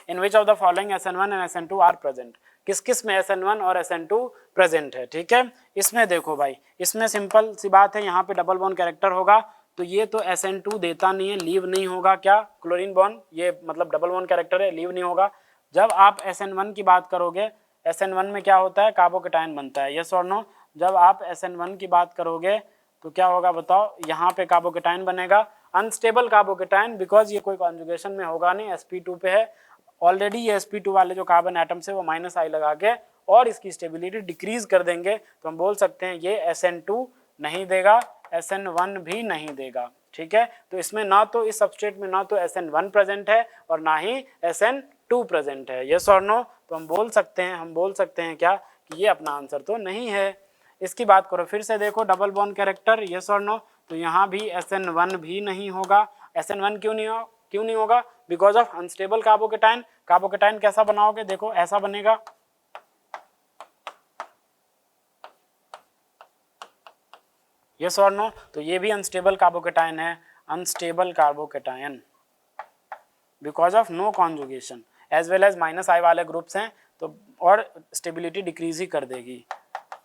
In which of the following SN1 and SN2 are present? किस किस में SN1 और SN2 प्रेजेंट है, ठीक है। इसमें देखो भाई, इसमें सिंपल सी बात है, यहाँ पे डबल बॉन्ड कैरेक्टर होगा, तो ये तो SN2 देता नहीं है, लीव नहीं होगा। क्या? क्लोरीन बॉन्ड, ये मतलब डबल बॉन्ड कैरेक्टर है, लीव नहीं होगा। जब आप SN1 की बात करोगे, SN1 में क्या होता है? कार्बोकेटाइन बनता है, यस और नो। जब आप SN1 की बात करोगे तो क्या होगा बताओ? यहाँ पे कार्बोकेटाइन बनेगा, अनस्टेबल कार्बोकेटाइन, बिकॉज ये कोई कॉन्जुगेशन में होगा नहीं, sp2 पे है ऑलरेडी। ये sp2 वाले जो कार्बन एटम्स है वो -I लगा के और इसकी स्टेबिलिटी डिक्रीज कर देंगे, तो हम बोल सकते हैं ये SN2 नहीं देगा, SN1 भी नहीं देगा, ठीक है। तो इसमें ना तो इस सबस्ट्रेट में ना तो SN1 प्रेजेंट है और ना ही SN2 प्रेजेंट है, यस और नो। तो हम बोल सकते हैं क्या कि ये अपना आंसर तो नहीं है। इसकी बात करो फिर से, देखो डबल बॉन्ड कैरेक्टर, यस और नो। तो यहाँ भी SN1 भी नहीं होगा। SN1 क्यों नहीं होगा? Because of unstable carbocation. Carbocation कैसा बनाओगे? देखो ऐसा बनेगा, यस और नो। तो ये भी अनस्टेबल कार्बोकेटाइन है, unstable carbocation because of no conjugation, as well as -I वाले ग्रुप्स हैं, तो और स्टेबिलिटी डिक्रीज ही कर देगी।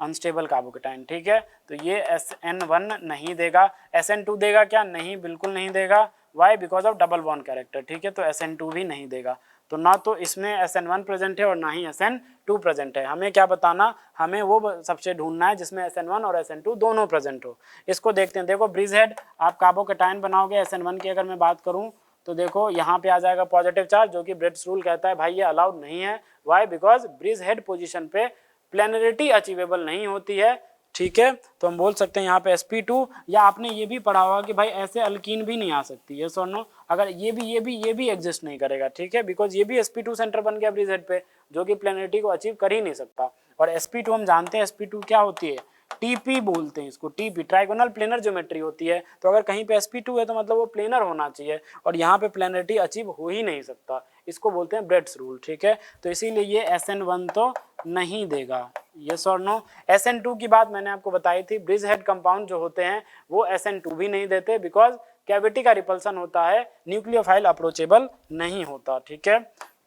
अनस्टेबल कार्बोकेटाइन, ठीक है। तो ये SN1 नहीं देगा। SN2 देगा क्या? नहीं, बिल्कुल नहीं देगा। Why? Because of double bond character, ठीक है। तो SN2 भी नहीं देगा। तो ना तो इसमें SN1 प्रेजेंट है और ना ही SN2 प्रेजेंट है। हमें क्या बताना, हमें वो सबसे ढूंढना है जिसमें SN1 और SN2 दोनों प्रेजेंट हो। इसको देखते हैं। देखो ब्रिज हेड, आप कार्बोकेटाइन बनाओगे SN1 की अगर मैं बात करूं तो देखो यहाँ पे आ जाएगा पॉजिटिव चार्ज, जो कि ब्रेड्स रूल कहता है भाई ये अलाउड नहीं है। Why? Because bridge head position पे प्लेनरिटी अचीवेबल नहीं होती है, ठीक है। तो हम बोल सकते हैं यहाँ पे sp2, या आपने ये भी पढ़ा होगा कि भाई ऐसे अल्कीन भी नहीं आ सकती है, नो अगर ये भी एग्जिस्ट नहीं करेगा, ठीक है। बिकॉज ये भी sp2 सेंटर बन गया ब्रिज हेड पे, जो कि प्लेनरिटी को अचीव कर ही नहीं सकता। और sp2 हम जानते हैं sp2 क्या होती है, टीपी बोलते हैं इसको, टीपी ट्राइगोनल प्लेनर ज्योमेट्री होती है। तो अगर कहीं पे sp2 है तो मतलब वो प्लेनर होना चाहिए, और यहाँ पे प्लेनरिटी अचीव हो ही नहीं सकता। इसको बोलते हैं ब्रेड्स रूल, ठीक है। तो इसीलिए ये SN1 तो नहीं देगा, यस और नो। SN2 की बात मैंने आपको बताई थी, ब्रिज हेड कंपाउंड जो होते हैं वो SN2 भी नहीं देते, बिकॉज कैविटी का रिपल्सन होता है, न्यूक्लियोफाइल अप्रोचेबल नहीं होता, ठीक है।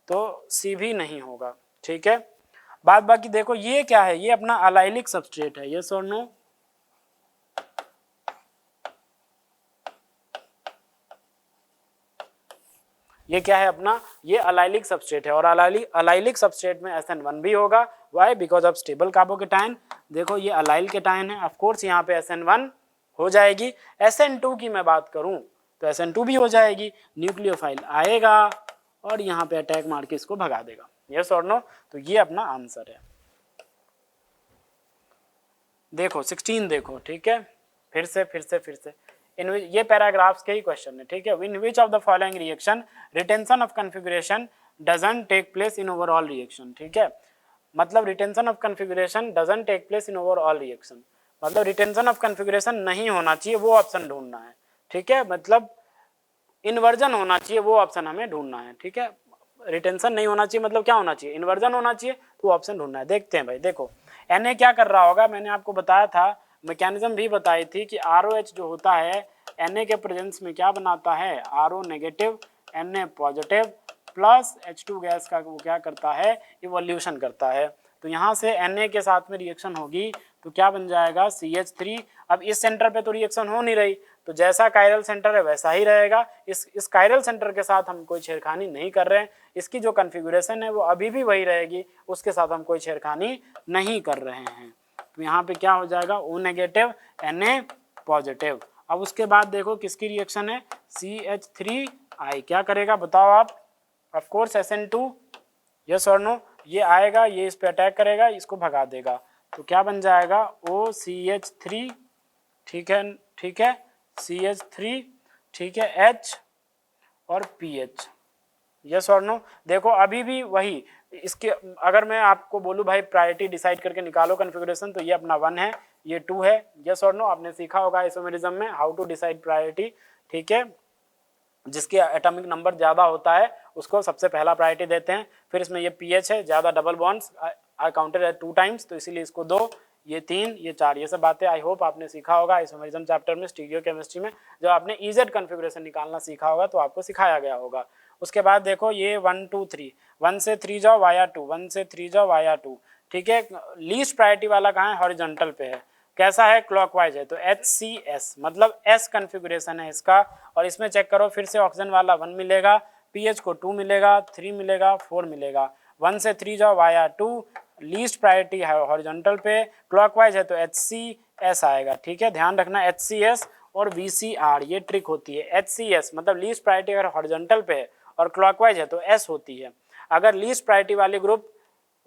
तो सी भी नहीं होगा, ठीक है। बाद बाकी देखो ये क्या है, ये अपना अलाइलिक सबस्ट्रेट है, यस और नो। ये क्या है अपना, ये अलाइलिक सबस्ट्रेट है, और अलाइलिक सबस्ट्रेट में SN1 भी होगा। Why? Because of stable carbocation. देखो ये अलाइल केटाइन है, ऑफ कोर्स यहाँ पे SN1 हो जाएगी। SN2 की मैं बात करूं तो SN2 भी हो जाएगी, न्यूक्लियोफाइल आएगा और यहाँ पे अटैक मार के इसको भगा देगा, यस और नो। तो ये अपना आंसर है। देखो 16 देखो, ठीक है। फिर से ये पैराग्राफ्स के ही क्वेश्चन है, ठीक है। In which of the following reaction retention of configuration doesn't take place in overall reaction, ठीक है। मतलब retention of configuration doesn't take place in overall reaction, मतलब रिटेंशन ऑफ कन्फिगुरेशन नहीं होना चाहिए, वो ऑप्शन ढूंढना है, ठीक है। मतलब इन्वर्जन होना चाहिए, वो ऑप्शन हमें ढूंढना है, ठीक है। रिटेंशन नहीं होना चाहिए मतलब क्या होना चाहिए, इन्वर्जन होना चाहिए, तो ऑप्शन ढूंढना है। देखते हैं भाई, देखो Na क्या कर रहा होगा, मैंने आपको बताया था, मैकेनिज्म भी बताई थी कि ROH जो होता है Na के प्रेजेंस में क्या बनाता है, RO negative Na positive plus H2 gas का वो क्या करता है, इवोल्यूशन करता है। तो यहाँ से Na के साथ में रिएक्शन होगी तो क्या बन जाएगा, CH3। अब इस सेंटर पे तो रिएक्शन हो नहीं रही, तो जैसा कायरल सेंटर है वैसा ही रहेगा। इस कायरल सेंटर के साथ हम कोई छेड़खानी नहीं कर रहे हैं, इसकी जो कन्फिगुरेशन है वो अभी भी वही रहेगी, उसके साथ हम कोई छेड़खानी नहीं कर रहे हैं। तो यहाँ पे क्या हो जाएगा, O नेगेटिव Na पॉजिटिव। अब उसके बाद देखो किसकी रिएक्शन है, CH3I क्या करेगा बताओ आप, ऑफ कोर्स SN2, यस और नो। ये आएगा, ये इस पे अटैक करेगा, इसको भगा देगा। तो क्या बन जाएगा, OCH3, ठीक है, ठीक है, CH3, ठीक है, H और PH, यस और नो। देखो अभी भी वही, इसके अगर मैं आपको बोलूँ भाई प्रायोरिटी डिसाइड करके निकालो कन्फिगुरेशन, तो ये अपना 1 है, ये 2 है, यस और नो। आपने सीखा होगा आइसोमेरिज्म में हाउ टू डिसाइड प्रायोरिटी, ठीक है। जिसके एटॉमिक नंबर ज़्यादा होता है उसको सबसे पहला प्रायोरिटी देते हैं। फिर इसमें ये PH है, ज़्यादा डबल बॉन्ड्स आई काउंटेड एट 2 टाइम्स, तो इसीलिए इसको 2, ये 3, ये 4, ये सब बातें आई होप आपने सीखा होगा आइसोमेरिज्म चैप्टर में स्टीरियोकेमिस्ट्री में। जब आपने EZ कन्फिगुरेशन निकालना सीखा होगा तो आपको सिखाया गया होगा। उसके बाद देखो ये 1 2 3, 1 से 3 जाओ वाया 2, 1 से 3 जाओ वाया 2, ठीक है। लीस्ट प्रायोरिटी वाला कहाँ है, हॉरिजॉन्टल पे है, कैसा है, क्लॉकवाइज है, तो HCS मतलब S कन्फिगुरेशन है इसका। और इसमें चेक करो फिर से ऑक्सीजन वाला 1 मिलेगा, PH को 2 मिलेगा, 3 मिलेगा, 4 मिलेगा। 1 से 3 जाओ वाया 2, लीस्ट प्रायोरिटी है हॉरिजॉन्टल पे, क्लॉकवाइज है तो HCS आएगा, ठीक है। ध्यान रखना HCS और VCR ये ट्रिक होती है। HCS मतलब लीस्ट प्रायोरिटी अगर हॉरिजॉन्टल पे है और क्लॉकवाइज है तो S होती है, अगर लीस्ट प्रायोरिटी वाली ग्रुप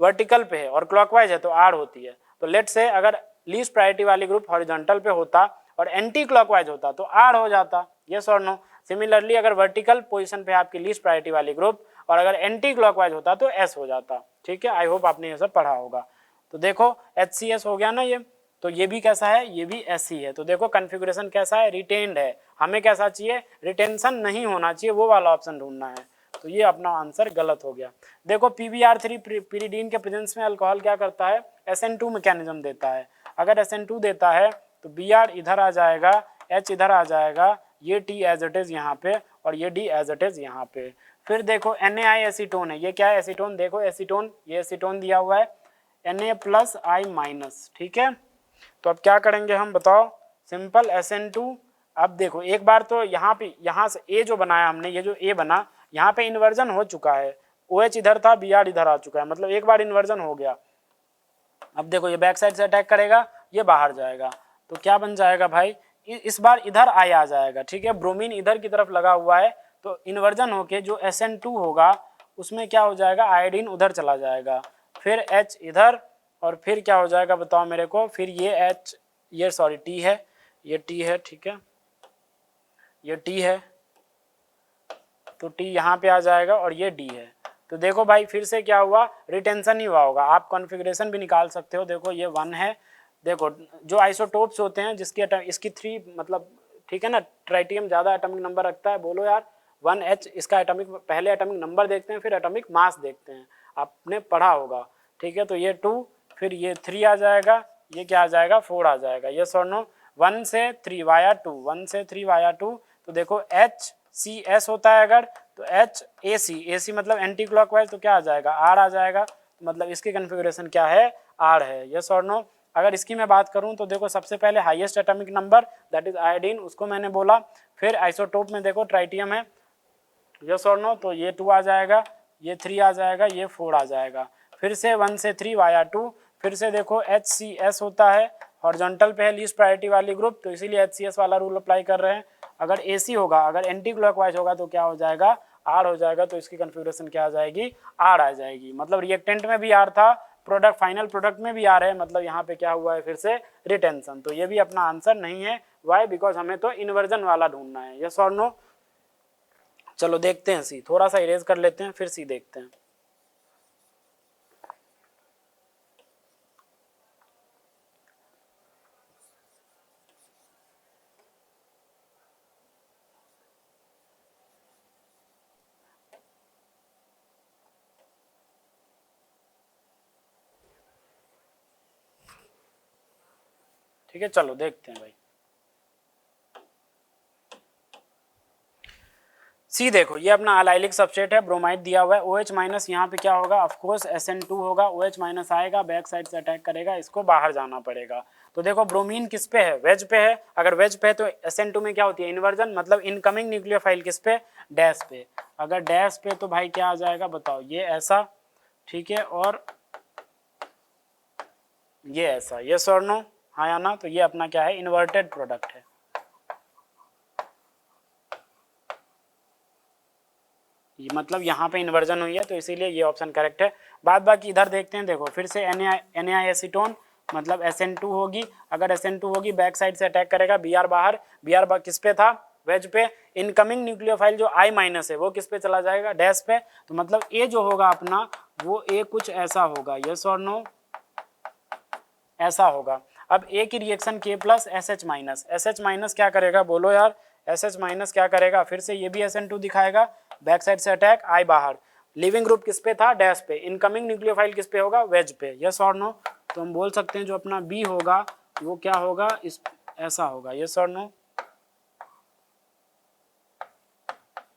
वर्टिकल पे है और क्लॉकवाइज है तो R होती है। तो लेट से अगर लीस्ट प्रायोरिटी वाली ग्रुप हॉरिजॉन्टल पे होता और एंटी क्लॉकवाइज होता तो R हो जाता, यस और नो। सिमिलरली अगर वर्टिकल पोजीशन पे आपकी लीस्ट प्रायोरिटी वाली ग्रुप और अगर एंटी क्लॉकवाइज होता तो S हो जाता, ठीक है। आई होप आपने ये सब पढ़ा होगा। तो देखो HCS हो गया ना ये, तो ये भी कैसा है, ये भी SC है। तो देखो कन्फिगुरेशन कैसा है, रिटेन्ड है। हमें कैसा चाहिए, रिटेंशन नहीं होना चाहिए, वो वाला ऑप्शन ढूंढना है। तो ये अपना आंसर गलत हो गया। देखो PbR3 पिरिडीन के प्रेजेंस में अल्कोहल क्या करता है, SN2 मैकेनिज्म देता है। अगर SN2 देता है तो Br इधर आ जाएगा, H इधर आ जाएगा, ये T एज इट इज यहाँ पे और ये D एज इट इज यहाँ पे। फिर देखो NaI एसीटोन है, ये क्या है एसीटोन, देखो एसीटोन, ये एसीटोन दिया हुआ है, Na+I-, ठीक है। तो अब क्या करेंगे हम बताओ, सिंपल SN2। अब देखो एक बार तो यहाँ पे, यहाँ से ए जो बनाया हमने, ये जो ए बना यहाँ पे इन्वर्जन हो चुका है, OH इधर था, Br इधर आ चुका है, मतलब एक बार इन्वर्जन हो गया। अब देखो ये बैक साइड से अटैक करेगा, ये बाहर जाएगा, तो क्या बन जाएगा भाई, इस बार इधर आई आ जाएगा, ठीक है। ब्रोमीन इधर की तरफ लगा हुआ है, तो इन्वर्जन होके जो SN2 होगा उसमें क्या हो जाएगा, आयोडीन उधर चला जाएगा, फिर H इधर, और फिर क्या हो जाएगा बताओ मेरे को, फिर ये H, ये सॉरी T है, ये T है, ठीक है, ये T है, तो T यहाँ पे आ जाएगा और ये D है। तो देखो भाई फिर से क्या हुआ, रिटेंशन ही हुआ होगा। आप कॉन्फ़िगरेशन भी निकाल सकते हो, देखो ये 1 है, देखो जो आइसोटोप्स होते हैं जिसकी इसकी 3 मतलब, ठीक है ना, ट्राइटियम ज़्यादा एटॉमिक नंबर रखता है, बोलो यार 1H, इसका एटॉमिक, पहले एटॉमिक नंबर देखते हैं फिर एटॉमिक मास देखते हैं, आपने पढ़ा होगा, ठीक है। तो ये 2, फिर ये 3 आ जाएगा, ये क्या आ जाएगा, 4 आ जाएगा, ये सोनो 1 से 3 वाया 2, 1 से 3 वाया 2, तो देखो HCS होता है अगर, तो HAC मतलब एंटी क्लॉकवाइज, तो क्या आ जाएगा, R आ जाएगा, मतलब इसकी कन्फिग्रेशन क्या है, R है, यस और नो। अगर इसकी मैं बात करूं तो देखो सबसे पहले highest atomic number that is iodine, उसको मैंने बोला, फिर आइसोटोप में देखो ट्राइटियम है, यस और नो, तो ये 2 आ जाएगा, ये 3 आ जाएगा, ये 4 आ जाएगा, फिर से 1 से 3 वाया 2, फिर से देखो HCS होता है, हॉरिजॉन्टल पे है लीस्ट प्रायोरिटी वाली ग्रुप, तो इसीलिए HCS वाला रूल अप्लाई कर रहे हैं। अगर AC होगा, अगर एंटी क्लॉकवाइज होगा तो क्या हो जाएगा, R हो जाएगा, तो इसकी कन्फिग्रेशन क्या आ जाएगी, R आ जाएगी, मतलब रिएक्टेंट में भी R था, प्रोडक्ट फाइनल प्रोडक्ट में भी R है, मतलब यहाँ पे क्या हुआ है फिर से रिटेंशन। तो ये भी अपना आंसर नहीं है, वाई, बिकॉज हमें तो इन्वर्जन वाला ढूंढना है, यस और नो। चलो देखते हैं सी, थोड़ा सा इरेज कर लेते हैं फिर सी देखते हैं। ठीक है, चलो देखते हैं भाई। सी देखो ये अपना अलाइलिक सबस्ट्रेट है, ब्रोमाइड दिया हुआ है, OH माइनस, यहाँ पे क्या होगा, ऑफ कोर्स SN2 होगा, OH माइनस आएगा, बैक साइड से अटैक करेगा, इसको बाहर जाना पड़ेगा। तो देखो ब्रोमीन किस पे है, वेज पे है, अगर वेज पे है तो SN2 में क्या होती है, इन्वर्जन, मतलब इनकमिंग न्यूक्लियोफाइल किस पे, डैश पे, अगर डैश पे तो भाई क्या आ जाएगा बताओ, ये ऐसा, ठीक है, और ये ऐसा, यस और नो, हाँ या ना, तो ये अपना क्या है, इन्वर्टेड प्रोडक्ट है। मतलब यहाँ पे इन्वर्जन हुई है, तो इसीलिए ये ऑप्शन करेक्ट है। बाद बाकी इधर देखते हैं, देखो फिर से Na एसीटोन, मतलब SN2 होगी, अगर SN2 होगी बैक साइड से अटैक करेगा, Br बाहर, Br किस पे था, वेज पे, इनकमिंग न्यूक्लियोफाइल जो I- है वो किस पे चला जाएगा, डैश पे, तो मतलब ए जो होगा अपना वो ए कुछ ऐसा होगा, यस और नो, ऐसा होगा। अब ए की reaction K plus SH minus क्या करेगा, बोलो यार, SH माइनस क्या करेगा, फिर से ये भी SN2 दिखाएगा, बैक साइड से अटैक, आई बाहर, लिविंग ग्रुप किस पे था, डैश पे, इनकमिंग न्यूक्लियोफाइल किस पे होगा, वेज पे, यस और नो। तो हम बोल सकते हैं जो अपना बी होगा वो क्या होगा, इस ऐसा होगा, यस और नो,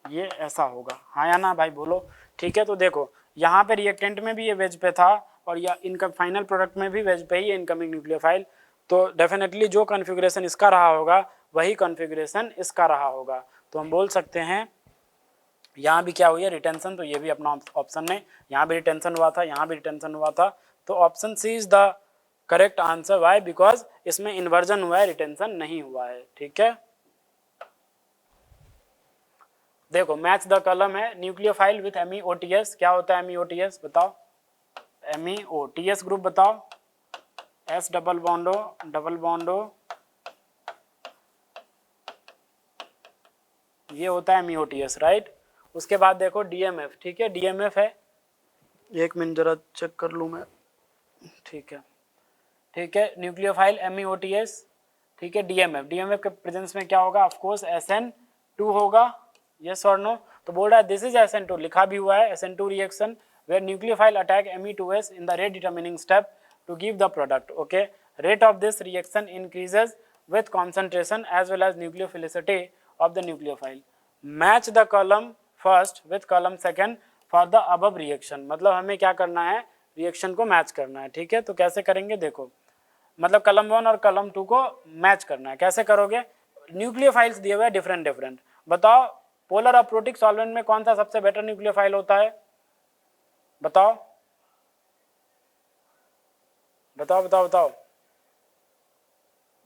ये ऐसा होगा, हाँ या ना भाई बोलो। ठीक है, तो देखो यहाँ पे रिएक्टेंट में भी ये वेज पे था, और या इनका फाइनल प्रोडक्ट में भी वेज पे ही है इनकमिंग न्यूक्लियोफाइल, तो डेफिनेटली जो कॉन्फ़िगरेशन इसका रहा होगा वही कॉन्फ़िगरेशन इसका रहा होगा। तो हम बोल सकते हैं यहाँ भी क्या हुई है, रिटेंशन, तो ये भी अपना ऑप्शन है, यहाँ भी रिटेंशन हुआ था, यहाँ भी रिटेंशन हुआ था, तो option C is the correct answer, why, because इसमें इन्वर्जन हुआ है, रिटेंशन नहीं हुआ है। ठीक है, देखो मैच द कॉलम है, न्यूक्लियोफाइल विथ MEOTS, क्या होता है MEOTS बताओ, MEOTS ग्रुप बताओ, S डबल बॉन्डो ये होता है MEOTS, राइट। उसके बाद देखो DMF, ठीक है, DMF है, एक मिनट जरा चेक कर लूँ मैं, ठीक है, न्यूक्लियोफाइल MEOTS, ठीक है, DMF के प्रेजेंस में क्या होगा, ऑफ कोर्स SN2 होगा, यस और नो। तो बोल रहा है दिस इज SN2, लिखा भी हुआ है, SN2 reaction where nucleophile attack Me2S in the rate determining step to give the product, okay, rate of this reaction increases with concentration as well as nucleophilicity of the nucleophile. Match the column first with column second for the above reaction, मतलब हमें क्या करना है, reaction को match करना है, ठीक है। तो कैसे करेंगे देखो, मतलब कलम 1 और कलम 2 को मैच करना है। कैसे करोगे, न्यूक्लियोफाइल्स दिए हुए हैं डिफरेंट डिफरेंट, बताओ पोलर अप्रोटिक सॉल्वेंट में कौन सा सबसे बेटर न्यूक्लियोफाइल होता है, बताओ बताओ बताओ बताओ,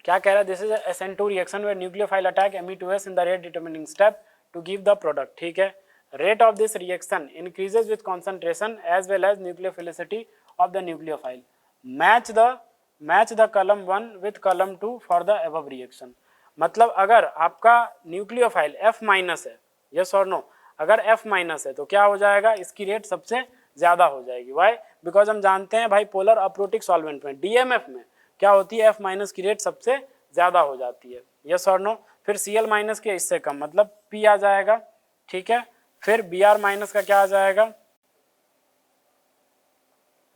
क्या कह रहा है, this is SN2 reaction where nucleophile attack Me2S in the rate determining step to give the product, ठीक है। Rate of this reaction increases with concentration as well as nucleophilicity of the nucleophile, match the column 1 with कलम 2 for the above reaction. मतलब अगर आपका nucleophile F- है, yes और no, अगर F- है तो क्या हो जाएगा, इसकी रेट सबसे ज्यादा हो जाएगी। वाई, बिकॉज हम जानते हैं भाई पोलर अप्रोटिक सॉल्वेंट में DMF में क्या होती है, F- की रेट सबसे ज्यादा हो जाती है, यस और नो। फिर Cl- के इससे कम, मतलब P आ जाएगा, ठीक है। फिर Br- का क्या आ जाएगा,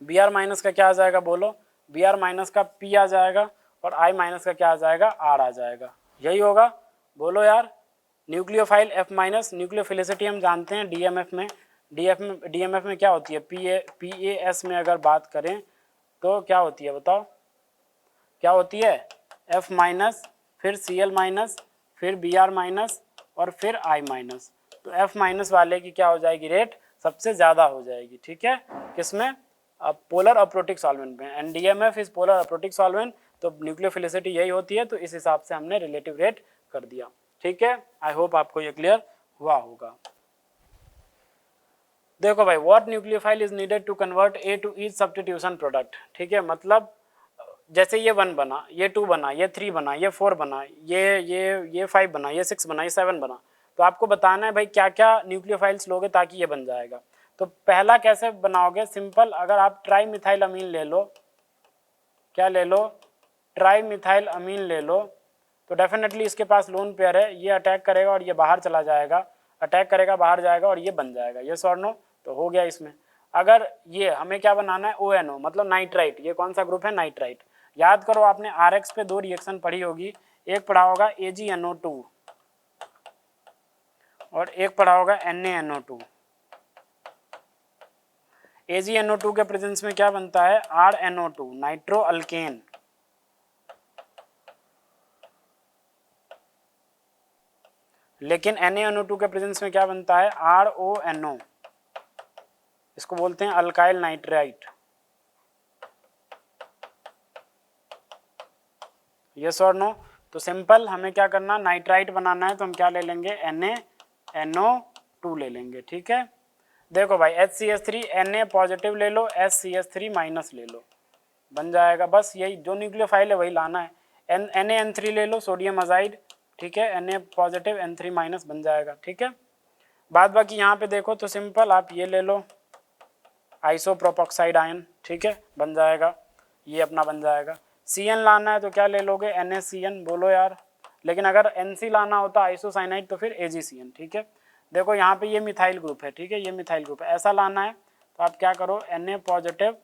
Br- का क्या आ जाएगा बोलो, Br- का P आ जाएगा, और I- का क्या आ जाएगा, R आ जाएगा, यही होगा, बोलो यार। न्यूक्लियोफाइल F-, न्यूक्लियोफिलिसिटी हम जानते हैं DMF में, DMF में क्या होती है, PAS में अगर बात करें तो क्या होती है बताओ, क्या होती है, F-, फिर Cl-, फिर Br-, और फिर I-। तो F- वाले की क्या हो जाएगी, रेट सबसे ज़्यादा हो जाएगी, ठीक है, किसमें, पोलर अप्रोटिक सॉल्वेंट में। And DMF is polar aprotic solvent, तो न्यूक्लियोफिलिसिटी यही होती है, तो इस हिसाब से हमने रिलेटिव रेट कर दिया, ठीक है। आई होप आपको ये क्लियर हुआ होगा। देखो भाई, what nucleophile is needed to convert A to each substitution product, ठीक है। मतलब जैसे ये 1 बना, ये 2 बना, ये 3 बना, ये 4 बना, ये 5 बना, ये 6 बना, ये 7 बना, तो आपको बताना है भाई क्या क्या न्यूक्लियोफाइल्स लोगे ताकि ये बन जाएगा। तो पहला कैसे बनाओगे, सिंपल, अगर आप ट्राई मिथाइल अमीन ले लो, क्या ले लो, ट्राई मिथाइल अमीन ले लो, तो डेफिनेटली इसके पास लोन पेयर है, ये अटैक करेगा और ये बाहर चला जाएगा, अटैक करेगा बाहर जाएगा और ये बन जाएगा, ये और नो, तो हो गया इसमें। अगर ये हमें क्या बनाना है, ONO मतलब नाइट्राइट, ये कौन सा ग्रुप है, नाइट्राइट। याद करो आपने RX पे 2 रिएक्शन पढ़ी होगी, एक पढ़ा होगा AgNO2 और एक पढ़ा होगा NaNO2। AgNO2 के प्रेजेंस में क्या बनता है, RNO2 नाइट्रो अल्केन, लेकिन NaNO2 के प्रेजेंस में क्या बनता है, RONO, इसको बोलते हैं अल्काइल नाइट्राइट, यस और नो। तो सिंपल हमें क्या करना, नाइट्राइट बनाना है, तो हम क्या ले लेंगे, NaNO2 ले लेंगे, ठीक है। देखो भाई HCH3 Na पॉजिटिव ले लो, HCH3 माइनस ले लो, बन जाएगा, बस यही जो न्यूक्लियोफाइल है वही लाना है। NaN3 ले लो, सोडियम अजाइड, ठीक है, Na पॉजिटिव N3 माइनस बन जाएगा, ठीक है। बाद बाकी यहाँ पे देखो तो सिंपल आप ये ले लो, आइसोप्रोपोक्साइड आयन, ठीक है, बन जाएगा, ये अपना बन जाएगा। Cn लाना है तो क्या ले लोगे, NaCN, बोलो यार। लेकिन अगर Nc लाना होता आइसोसाइनाइड तो फिर AgCN, ठीक है। देखो यहाँ पे ये मिथाइल ग्रुप है, ठीक है, ये मिथाइल ग्रुप है, ऐसा लाना है तो आप क्या करो, Na पॉजिटिव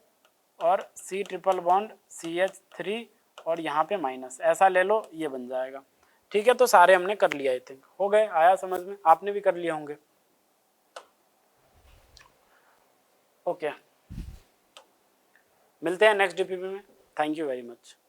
और C ट्रिपल बॉन्ड CH3 और यहाँ पे माइनस, ऐसा ले लो, ये बन जाएगा, ठीक है। तो सारे हमने कर लिया, आई थिंक हो गए, आया समझ में, आपने भी कर लिए होंगे, ओके। मिलते हैं नेक्स्ट DPP में, थैंक यू वेरी मच।